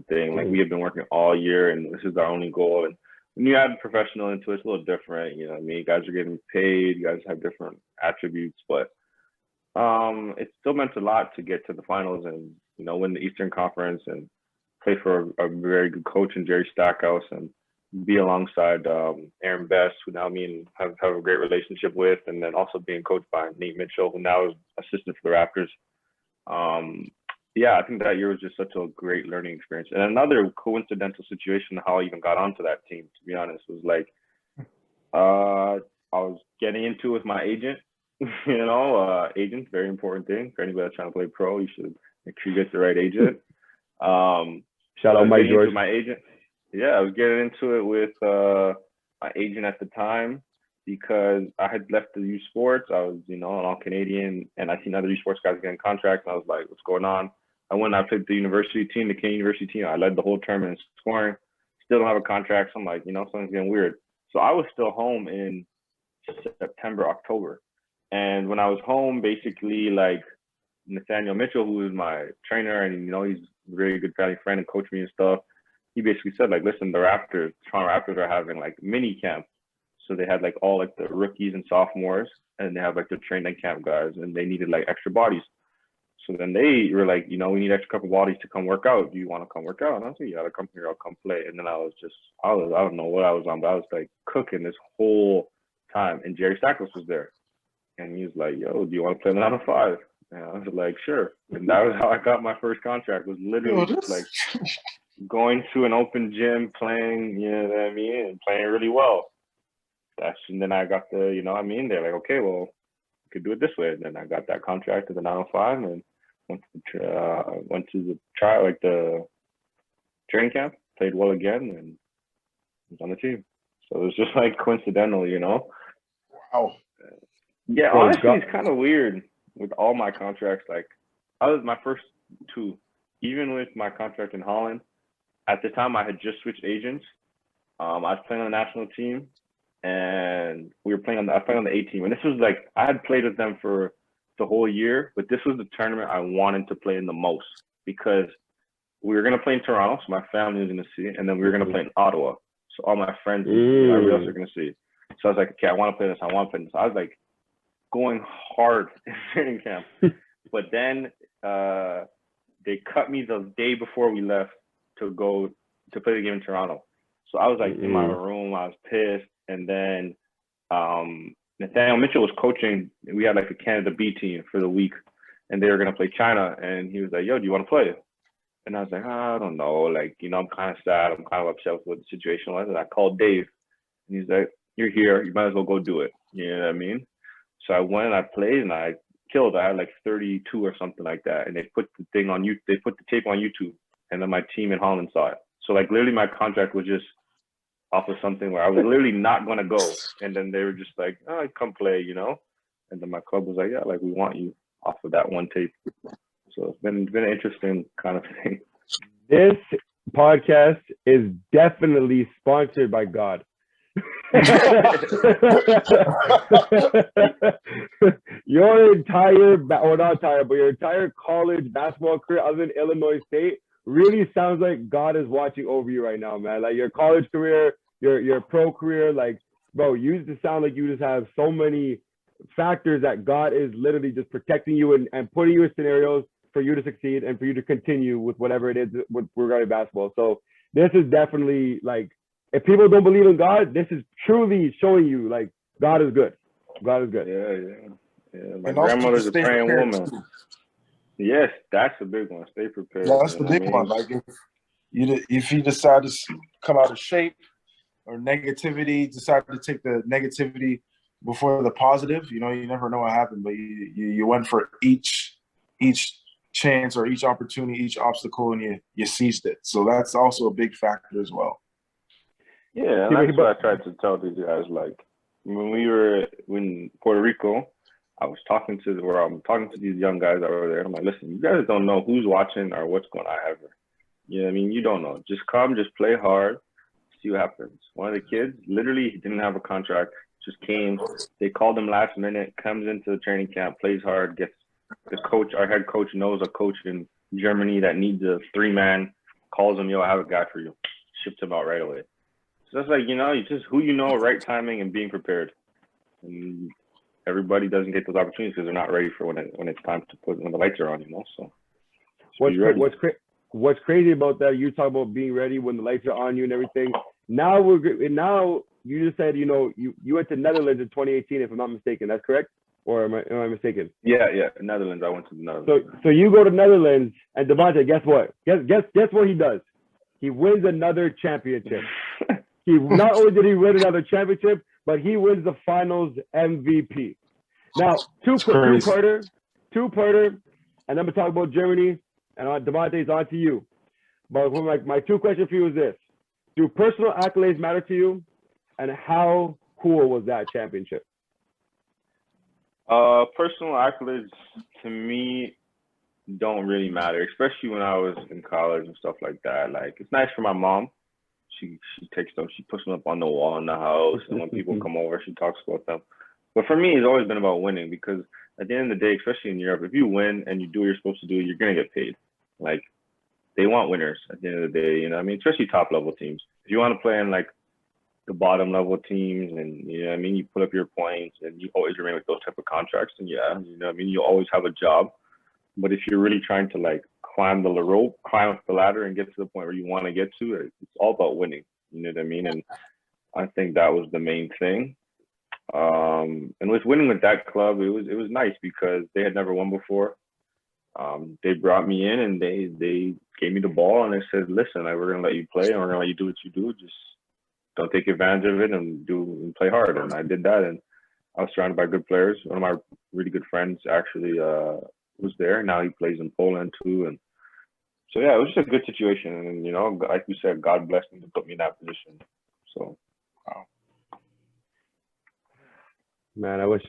thing. Like we had been working all year, and this is our only goal. And when you add professional into it, it's a little different. You know what I mean? You guys are getting paid. You guys have different attributes, but it still meant a lot to get to the finals and, you know, win the Eastern Conference and play for a very good coach in Jerry Stackhouse and be alongside Aaron Best, who now have a great relationship with, and then also being coached by Nate Mitchell, who now is assistant for the Raptors. Yeah, I think that year was just such a great learning experience. And another coincidental situation how I even got onto that team, to be honest, was like I was getting into it with my agent. You know, agent's very important thing for anybody that's trying to play pro. You should make sure you get the right agent. Shout out Mike George. My agent. Yeah, I was getting into it with my agent at the time because I had left the U Sports. I was, you know, an all-Canadian, and I seen other U Sports guys getting contracts, and I was like, what's going on? I went and I played the university team, the Canadian university team. I led the whole tournament in scoring. Still don't have a contract. So I'm like, you know, something's getting weird. So I was still home in September, October. And when I was home, basically, like, Nathaniel Mitchell, who was my trainer, and, you know, he's a very good family friend and coached me and stuff, he basically said, like, listen, the Toronto Raptors are having, like, mini camp. So they had, like, all, like, the rookies and sophomores, and they have, like, the training camp guys, and they needed, like, extra bodies. So then they were like, you know, we need extra couple bodies to come work out. Do you want to come work out? And I was like, yeah, I'll come here, I'll come play. And then I don't know what I was on, but I was, like, cooking this whole time. And Jerry Stackhouse was there. And he was like, yo, do you want to play the 905? And I was like, sure. And that was how I got my first contract, was literally just like going to an open gym, playing, you know what I mean, and playing really well. And then I got the, you know what I mean, they're like, okay, well, we could do it this way. And then I got that contract at the 905 and went to the trial, like the training camp, played well again, and was on the team. So it was just like coincidental, you know? Wow. Yeah, honestly, it's kind of weird with all my contracts. Like, I was my first 2, even with my contract in Holland. At the time, I had just switched agents. I was playing on the national team, and I played on the A team. And this was like, I had played with them for the whole year, but this was the tournament I wanted to play in the most because we were going to play in Toronto, so my family was going to see, and then we were going to play in Ottawa. So all my friends, everybody else were going to see. So I was like, okay, I want to play this. I want to play this. I was like, going hard in training camp. But then they cut me the day before we left to go to play the game in Toronto. So I was like in my room, I was pissed. And then Nathaniel Mitchell was coaching. We had like a Canada B team for the week, and they were going to play China. And he was like, yo, do you want to play? And I was like, I don't know. Like, you know, I'm kind of sad. I'm kind of upset with what the situation was. And I called Dave, and he's like, you're here. You might as well go do it. You know what I mean? So I went and I played and I killed. I had like 32 or something like that. And they put the thing on they put the tape on YouTube, and then my team in Holland saw it. So like literally my contract was just off of something where I was literally not going to go. And then they were just like, oh, come play, you know? And then my club was like, yeah, like we want you off of that one tape. So it's been an interesting kind of thing. This podcast is definitely sponsored by God. Your entire college basketball career other than Illinois State really sounds like God is watching over you right now, man. Like your college career, your pro career, like, bro, you just sound like you just have so many factors that God is literally just protecting you and putting you in scenarios for you to succeed and for you to continue with whatever it is with regarding basketball. So this is definitely like, if people don't believe in God, this is truly showing you like God is good. God is good. Yeah. My And also grandmother's a stay praying prepared woman. too. Yes, that's a big one. Stay prepared. That's You the know what I big one. mean? Like if you decide to come out of shape or negativity, decide to take the negativity before the positive, you never know what happened, but you went for each chance or each opportunity, each obstacle, and you seized it. So that's also a big factor as well. Yeah, and that's what I tried to tell these guys. Like when we were in Puerto Rico, I'm talking to these young guys that were there. I'm like, listen, you guys don't know who's watching or what's going on ever. You know what I mean? You don't know. Just come, just play hard, see what happens. One of the kids, literally, he didn't have a contract, just came. They called him last minute, comes into the training camp, plays hard, gets the coach, our head coach knows a coach in Germany that needs a 3-man, calls him, yo, I have a guy for you. Ships him out right away. So it's like, it's just who you know, right timing, and being prepared. And everybody doesn't get those opportunities because they're not ready for when it's time to when the lights are on, So what's crazy about that? You talk about being ready when the lights are on you and everything. Now you just said you went to Netherlands in 2018, if I'm not mistaken. That's correct, or am I mistaken? Yeah, Netherlands. I went to the Netherlands. So you go to Netherlands, and Devontae, guess what? Guess what he does? He wins another championship. He not only did he win another championship, but he wins the finals MVP. Now, two-parter, and I'm gonna talk about Germany, and Devontae's on to you. But my two questions for you is this: do personal accolades matter to you, and how cool was that championship? Personal accolades to me don't really matter, especially when I was in college and stuff like that. Like, it's nice for my mom. She takes them, she puts them up on the wall in the house, and when people come over, she talks about them. But for me, it's always been about winning, because at the end of the day, especially in Europe, if you win and you do what you're supposed to do, you're gonna get paid. Like, they want winners at the end of the day, you know what I mean? Especially top level teams. If you want to play in like the bottom level teams, and you know what I mean, you put up your points and you always remain with those type of contracts, and yeah, you know what I mean, you always have a job. But if you're really trying to like climb the ladder and get to the point where you want to get to, it's all about winning. You know what I mean? And I think that was the main thing. And with winning with that club, it was nice because they had never won before. They brought me in and they gave me the ball and they said, listen, we're gonna let you play and we're gonna let you do what you do. Just don't take advantage of it and play hard. And I did that, and I was surrounded by good players. One of my really good friends actually was there. Now he plays in Poland too. And so yeah, it was just a good situation. And like we said, God blessed me to put me in that position. So wow. Man, I wish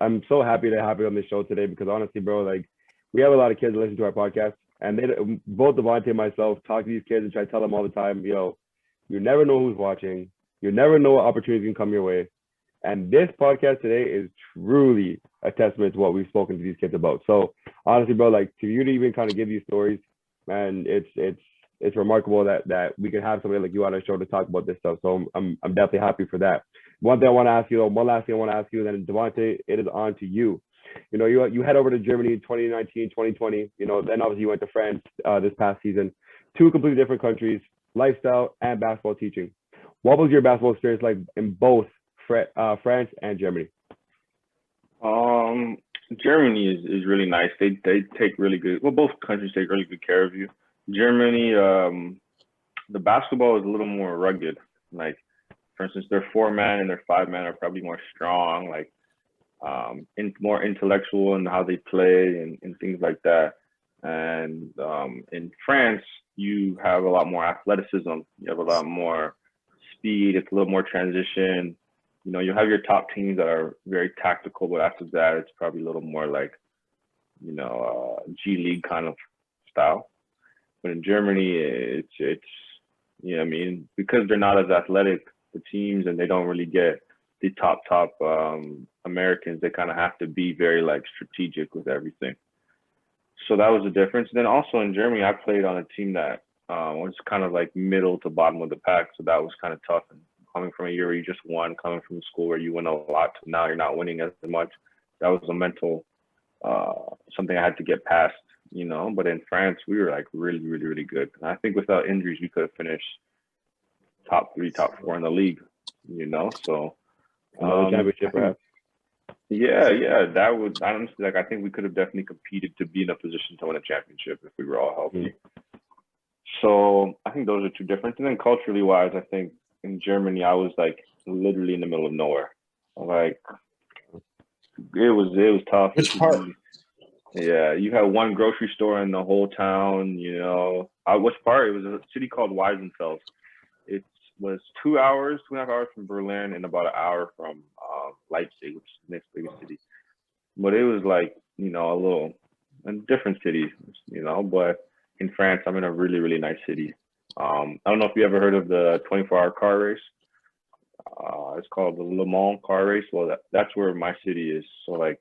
I'm so happy to have you on this show today, because honestly, bro, like, we have a lot of kids that listen to our podcast, and both Devontae and myself talk to these kids and try to tell them all the time, you never know who's watching. You never know what opportunities can come your way. And this podcast today is truly a testament to what we've spoken to these kids about. So honestly, bro, like, to you to even kind of give these stories, man, it's remarkable that we can have somebody like you on our show to talk about this stuff. So I'm definitely happy for that. One last thing I want to ask you, then Devontae, it is on to you. You head over to Germany in 2019, 2020. Then obviously you went to France this past season. Two completely different countries, lifestyle and basketball teaching. What was your basketball experience like in both France and Germany? Germany is really nice. They take really good. Well, both countries take really good care of you. Germany, the basketball is a little more rugged. Like, for instance, their 4-man and their 5-man are probably more strong, like more intellectual in how they play and things like that. And in France, you have a lot more athleticism. You have a lot more speed. It's a little more transition. You have your top teams that are very tactical, but after that, it's probably a little more like, G League kind of style. But in Germany, it's you know what I mean, because they're not as athletic, the teams, and they don't really get the top Americans, they kind of have to be very like strategic with everything. So that was the difference. Then also in Germany, I played on a team that was kind of like middle to bottom of the pack. So that was kind of tough. And coming from a year where you just won, coming from a school where you win a lot, to now you're not winning as much. That was a mental something I had to get past, you know. But in France, we were like really, really, really good. And I think without injuries, we could have finished top 3, top 4 in the league, you know. So Another championship, perhaps. yeah, that would honestly, like, I think we could have definitely competed to be in a position to win a championship if we were all healthy. So I think those are two different. And then culturally wise, I think in Germany, I was like literally in the middle of nowhere. Like it was tough. Which part? Yeah, you had one grocery store in the whole town, you know. Which part? It was a city called Weisenfels. It was 2.5 hours from Berlin and about an hour from Leipzig, which is the next biggest city. But it was like, you know, a different city, you know. But in France, I'm in a really, really nice city. I don't know if you ever heard of the 24-hour car race. It's called the Le Mans car race. Well, that's where my city is. So like,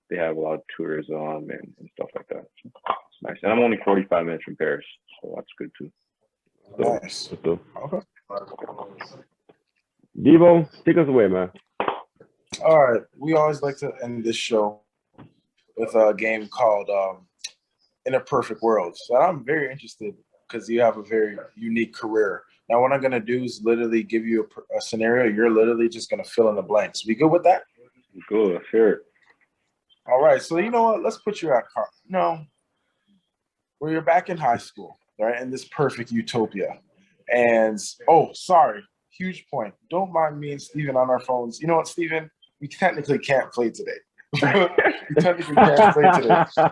they have a lot of tourism and stuff like that. So it's nice. And I'm only 45 minutes from Paris, so that's good too. Nice. Okay. Devo, take us away, man. All right. We always like to end this show with a game called In a Perfect World. So I'm very interested because you have a very unique career. Now, what I'm going to do is literally give you a scenario. You're literally just going to fill in the blanks. We good with that? Good, sure. All right. So you know what? Let's put you at where you're back in high school, right? In this perfect utopia. And, sorry. Huge point. Don't mind me and Steven on our phones. You know what, Steven? We technically can't play today.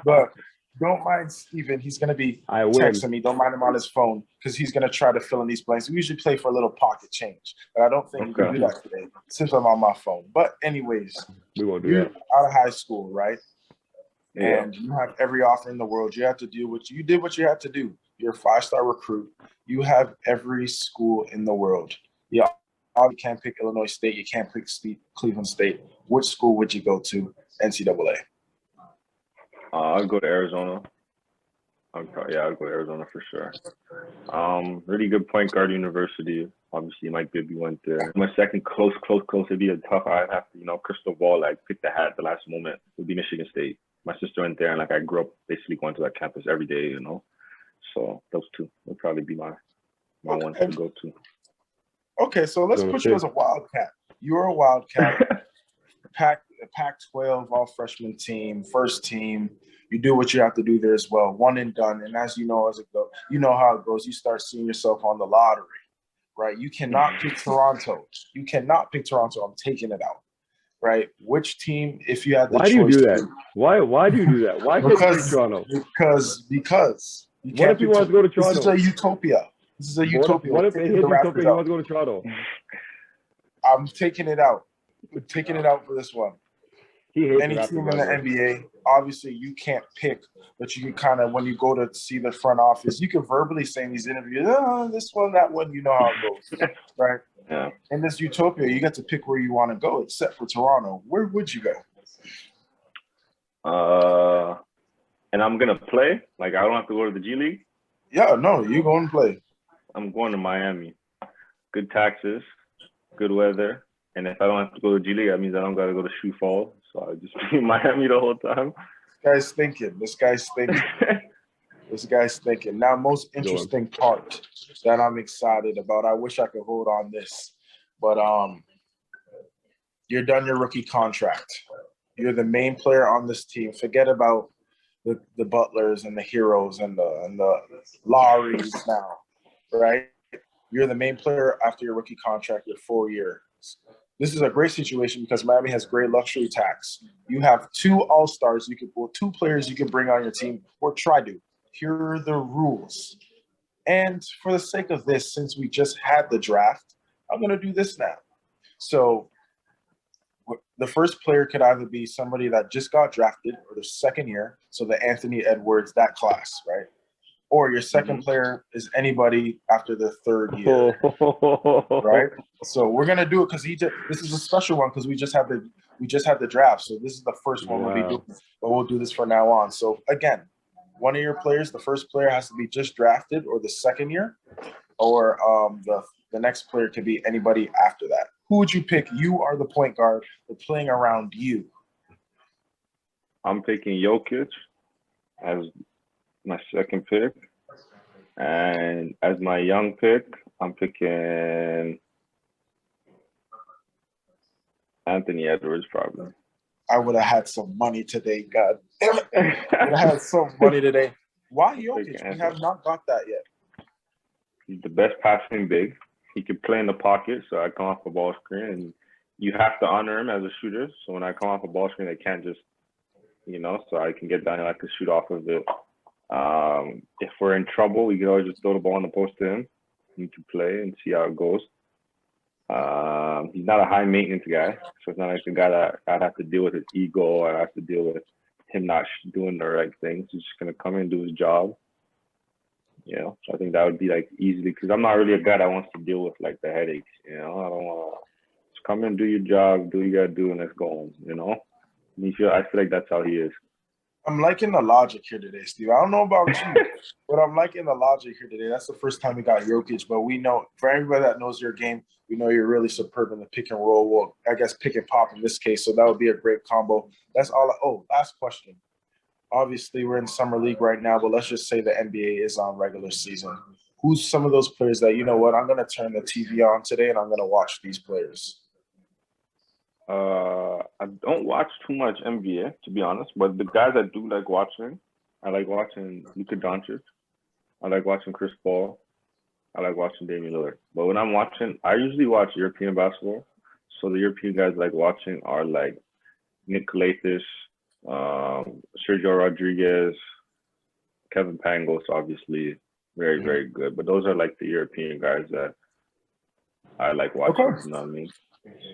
But don't mind Steven. He's going to be texting me. Don't mind him on his phone because he's going to try to fill in these blanks. We usually play for a little pocket change, but I don't think we can do that today since I'm on my phone. But anyways, we won't do you're that. out of high school, right? Yeah. And you have every offer in the world. You have to do what you did. What you had to do. You're a 5-star recruit. You have every school in the world. You can't pick Illinois State. You can't pick Cleveland State. Which school would you go to? NCAA. I'd go to Arizona. I'd go to Arizona for sure. Really good point guard university. Obviously, Mike Bibby went there. My second close. It'd be a tough. I'd have to, crystal ball, like pick the hat at the last moment. It would be Michigan State. My sister went there, and like I grew up basically going to that campus every day, you know. So those two would probably be my ones to go to. Okay, so let's put you as a Wildcat. You're a Wildcat. Pac-12 all freshman team, first team. You do what you have to do there as well. One and done. And as you know, you know how it goes. You start seeing yourself on the lottery, right? You cannot pick Toronto. I'm taking it out, right? Which team, if you had the choice? Why do you do that? Why do you do that? Why can't you pick Toronto? Because you what if he wants to go to Toronto? This is a utopia. What if in his utopia he wants to go to Toronto? I'm taking it out. Taking it out for this one. Any team in the NBA, obviously you can't pick, but you can kind of, when you go to see the front office, you can verbally say in these interviews, this one, that one, you know how it goes, right? Yeah. In this utopia, you get to pick where you want to go, except for Toronto. Where would you go? And I'm going to play? Like, I don't have to go to the G League? Yeah, no, you go and play. I'm going to Miami. Good taxes, good weather. And if I don't have to go to G League, that means I don't got to go to Sioux Falls. So I'll just be in Miami the whole time. This guy's thinking. Now, most interesting part that I'm excited about. I wish I could hold on this. But you're done your rookie contract. You're the main player on this team. Forget about the Butlers and the Heroes and the Lowrys now, right? You're the main player after your rookie contract, your 4 years. This is a great situation because Miami has great luxury tax. You have 2 all-stars, 2 players you can bring on your team or try to. Here are the rules. And for the sake of this, since we just had the draft, I'm going to do this now. So the first player could either be somebody that just got drafted or the second year, so the Anthony Edwards, that class, right? Or your second player is anybody after the 3rd year, right? So we're gonna do it because this is a special one because we just had the draft. So this is the first one we'll be doing, but we'll do this from now on. So again, one of your players, the first player has to be just drafted or the second year, or the next player can be anybody after that. Who would you pick? You are the point guard. We're playing around you. I'm picking Jokic as my second pick. And as my young pick, I'm picking Anthony Edwards, probably. I would have had some money today. God damn it. I would have had some money today. Why Jokic? We have not got that yet. He's the best passing big. He can play in the pocket, so I come off a ball screen, and you have to honor him as a shooter. So when I come off a ball screen, I can't just, so I can get down and I can shoot off of it. If we're in trouble, we can always just throw the ball on the post to him. He can play and see how it goes. He's not a high maintenance guy, so it's not like the guy that I'd have to deal with his ego. I'd have to deal with him not doing the right things. He's just gonna come in and do his job. So I think that would be like easily, because I'm not really a guy that wants to deal with like the headaches. I don't want to just come in, do your job, do what you gotta do, and let's go home. I feel like that's how he is. I'm liking the logic here today, Steve. I don't know about you, but I'm liking the logic here today. That's the first time we got Jokic, but we know, for everybody that knows your game, we know you're really superb in the pick and roll. Well, I guess pick and pop in this case, so that would be a great combo. That's all. Last question. Obviously, we're in summer league right now, but let's just say the NBA is on regular season. Who's some of those players that, I'm going to turn the TV on today and I'm going to watch these players? I don't watch too much NBA, to be honest, but the guys I do like watching, I like watching Luka Doncic. I like watching Chris Paul. I like watching Damian Lillard. But when I'm watching, I usually watch European basketball. So the European guys I like watching are like Nick Kalatis, Sergio Rodriguez, Kevin Pangos, obviously, very, very good. But those are like the European guys that I like watching. Okay. You know what I mean?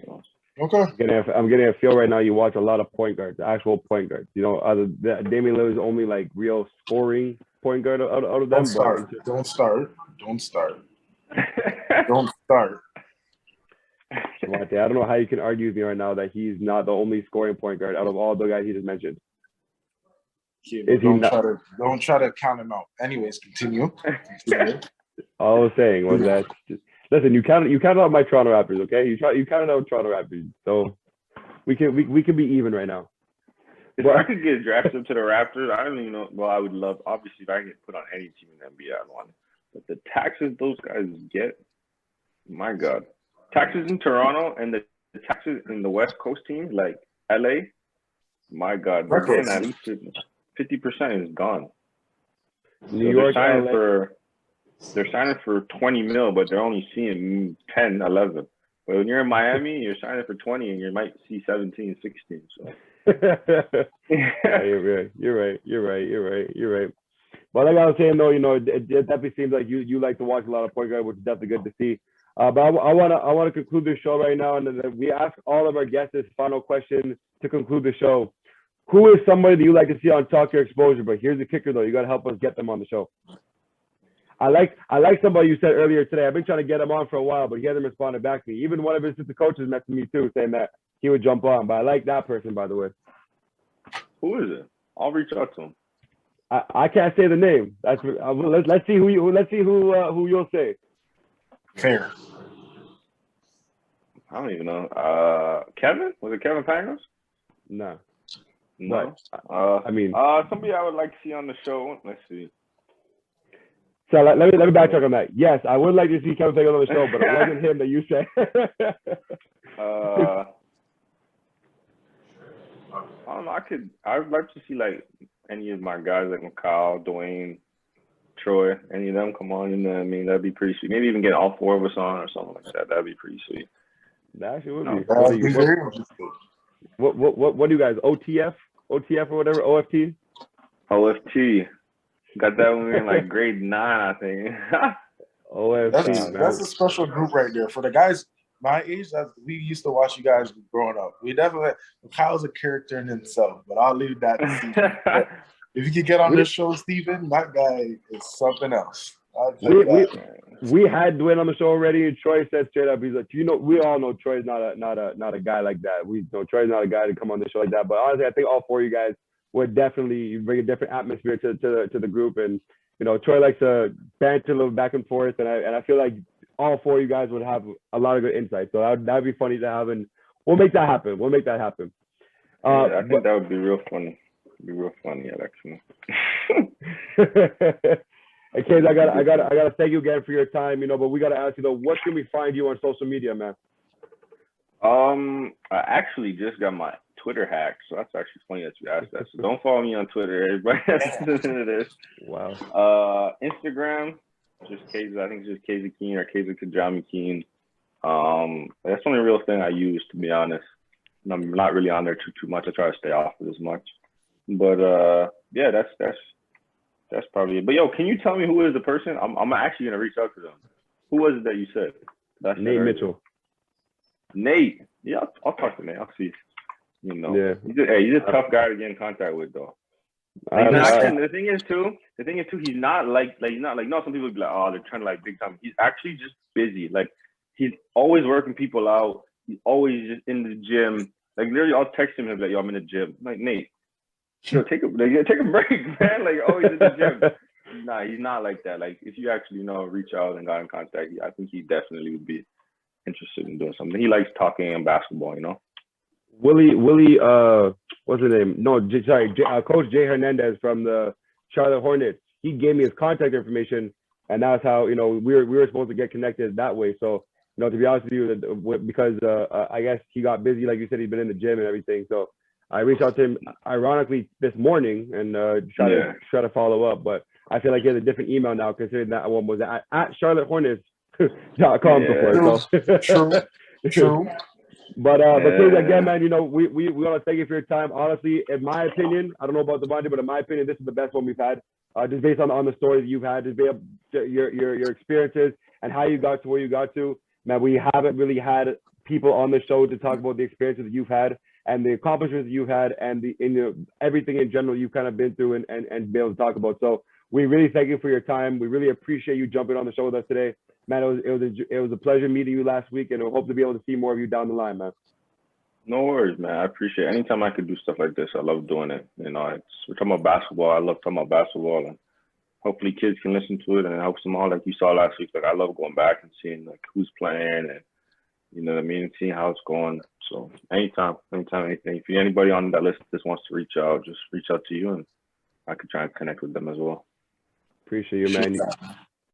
So. Okay. I'm getting a feel right now. You watch a lot of point guards, actual point guards. Damian Lillard is only like real scoring point guard out of them. Don't start. Don't start. I don't know how you can argue with me right now that he's not the only scoring point guard out of all the guys he just mentioned. Don't try to count him out. Anyways, continue. All I was saying was that listen, you counted out my Toronto Raptors, okay? You counted out Toronto Raptors, so we can be even right now. If I could get drafted to the Raptors, I don't even know. Well, I would love, obviously, if I can get put on any team in the NBA, I'd want it. But the taxes those guys get, my God. Taxes in Toronto and the taxes in the West Coast teams like LA, my God, they're getting at least 50% is gone. New York, they're signing for 20 mil, but they're only seeing 10, 11. But when you're in Miami, you're signing for 20 and you might see 17, 16. So. Yeah, you're right. But like I was saying though, it definitely seems like you like to watch a lot of point guard, which is definitely good to see. But I want to conclude this show right now, and then we ask all of our guests this final question to conclude the show. Who is somebody that you like to see on Talk Your Exposure? But here's the kicker though, you got to help us get them on the show. I like somebody you said earlier today. I've been trying to get him on for a while, but he hasn't responded back to me. Even one of his assistant coaches messaged me too, saying that he would jump on. But I like that person, by the way. Who is it? I'll reach out to him. I can't say the name. Let's see who you'll say. Fair. I don't even know. Kevin? Was it Kevin Pangos? No. Somebody I would like to see on the show. Let's see. So let me backtrack on that. Yes, I would like to see Kevin Pangos on the show, but it wasn't him that you said. I don't know. I would like to see like any of my guys like Mikal, Dwayne, Troy, any of them come on. You know what I mean? That'd be pretty sweet. Maybe even get all four of us on or something like that. That'd be pretty sweet. That actually would be. What do you guys? OTF or whatever? OFT? OFT. Got that when we were in like grade 9, I think. OFT. That's a special group right there for the guys my age. We used to watch you guys growing up. We definitely. Kyle's a character in himself, but I'll leave that to Steven. If you could get on this show, Steven, that guy is something else. We had Dwayne on the show already, and Troy said straight up, he's like, we all know Troy's not a guy like that. We know Troy's not a guy to come on the show like that. But honestly, I think all four of you guys would definitely bring a different atmosphere to the group. And Troy likes to banter a little back and forth, and I feel like all four of you guys would have a lot of good insight. So that'd be funny to have, and we'll make that happen. I think that would be real funny. be real funny, actually. Hey, Kaz, I gotta thank you again for your time. But we gotta ask you though, what can we find you on social media, man? I actually just got my Twitter hacked, so that's actually funny that you asked that. So don't follow me on Twitter, everybody that's listening to this. Wow. Instagram, just Kaza. I think it's just Kaza Keane or Kaza Keane. That's the only real thing I use, to be honest. I'm not really on there too much. I try to stay off it as much. But yeah, that's probably it. But yo, can you tell me who is the person? I'm actually gonna reach out to them. Who was it that you said? Nate Mitchell. Nate. Yeah, I'll talk to Nate. I'll see. Yeah. He's a tough guy to get in contact with, though. The thing is too, he's not like some people be like, oh, they're trying to like big time. He's actually just busy. Like he's always working people out. He's always just in the gym. Like literally, I'll text him and be like, yo, I'm in the gym. I'm like, Nate, take a break, man. Like always in the gym. Nah, he's not like that. Like if you actually reach out and got in contact, I think he definitely would be interested in doing something. He likes talking and basketball, Willie, what's his name? No, Coach Jay Hernandez from the Charlotte Hornets. He gave me his contact information, and that's how we were supposed to get connected that way. So to be honest with you, because I guess he got busy, like you said, he's been in the gym and everything. So I reached out to him, ironically, this morning and try to follow up. But I feel like he has a different email now, considering that one was at charlottehornets.com before. True. But again, man, we want to thank you for your time. Honestly, in my opinion, I don't know about Devontae, but in my opinion, this is the best one we've had. Just based on the stories you've had, just based on your experiences and how you got to where you got to. Man, we haven't really had people on the show to talk about the experiences that you've had and the accomplishments you've had and everything in general you've kind of been through and be able to talk about. So we really thank you for your time. We really appreciate you jumping on the show with us today. Man, it was a pleasure meeting you last week, and I hope to be able to see more of you down the line, man. No worries, man. I appreciate it. Anytime I could do stuff like this, I love doing it. We're talking about basketball. I love talking about basketball, and hopefully kids can listen to it and it helps them all. Like you saw last week, like I love going back and seeing like who's playing and you know what I mean, seeing how it's going. So anytime, anything. If anybody on that list just wants to reach out, just reach out to you, and I could try and connect with them as well. Appreciate you, man.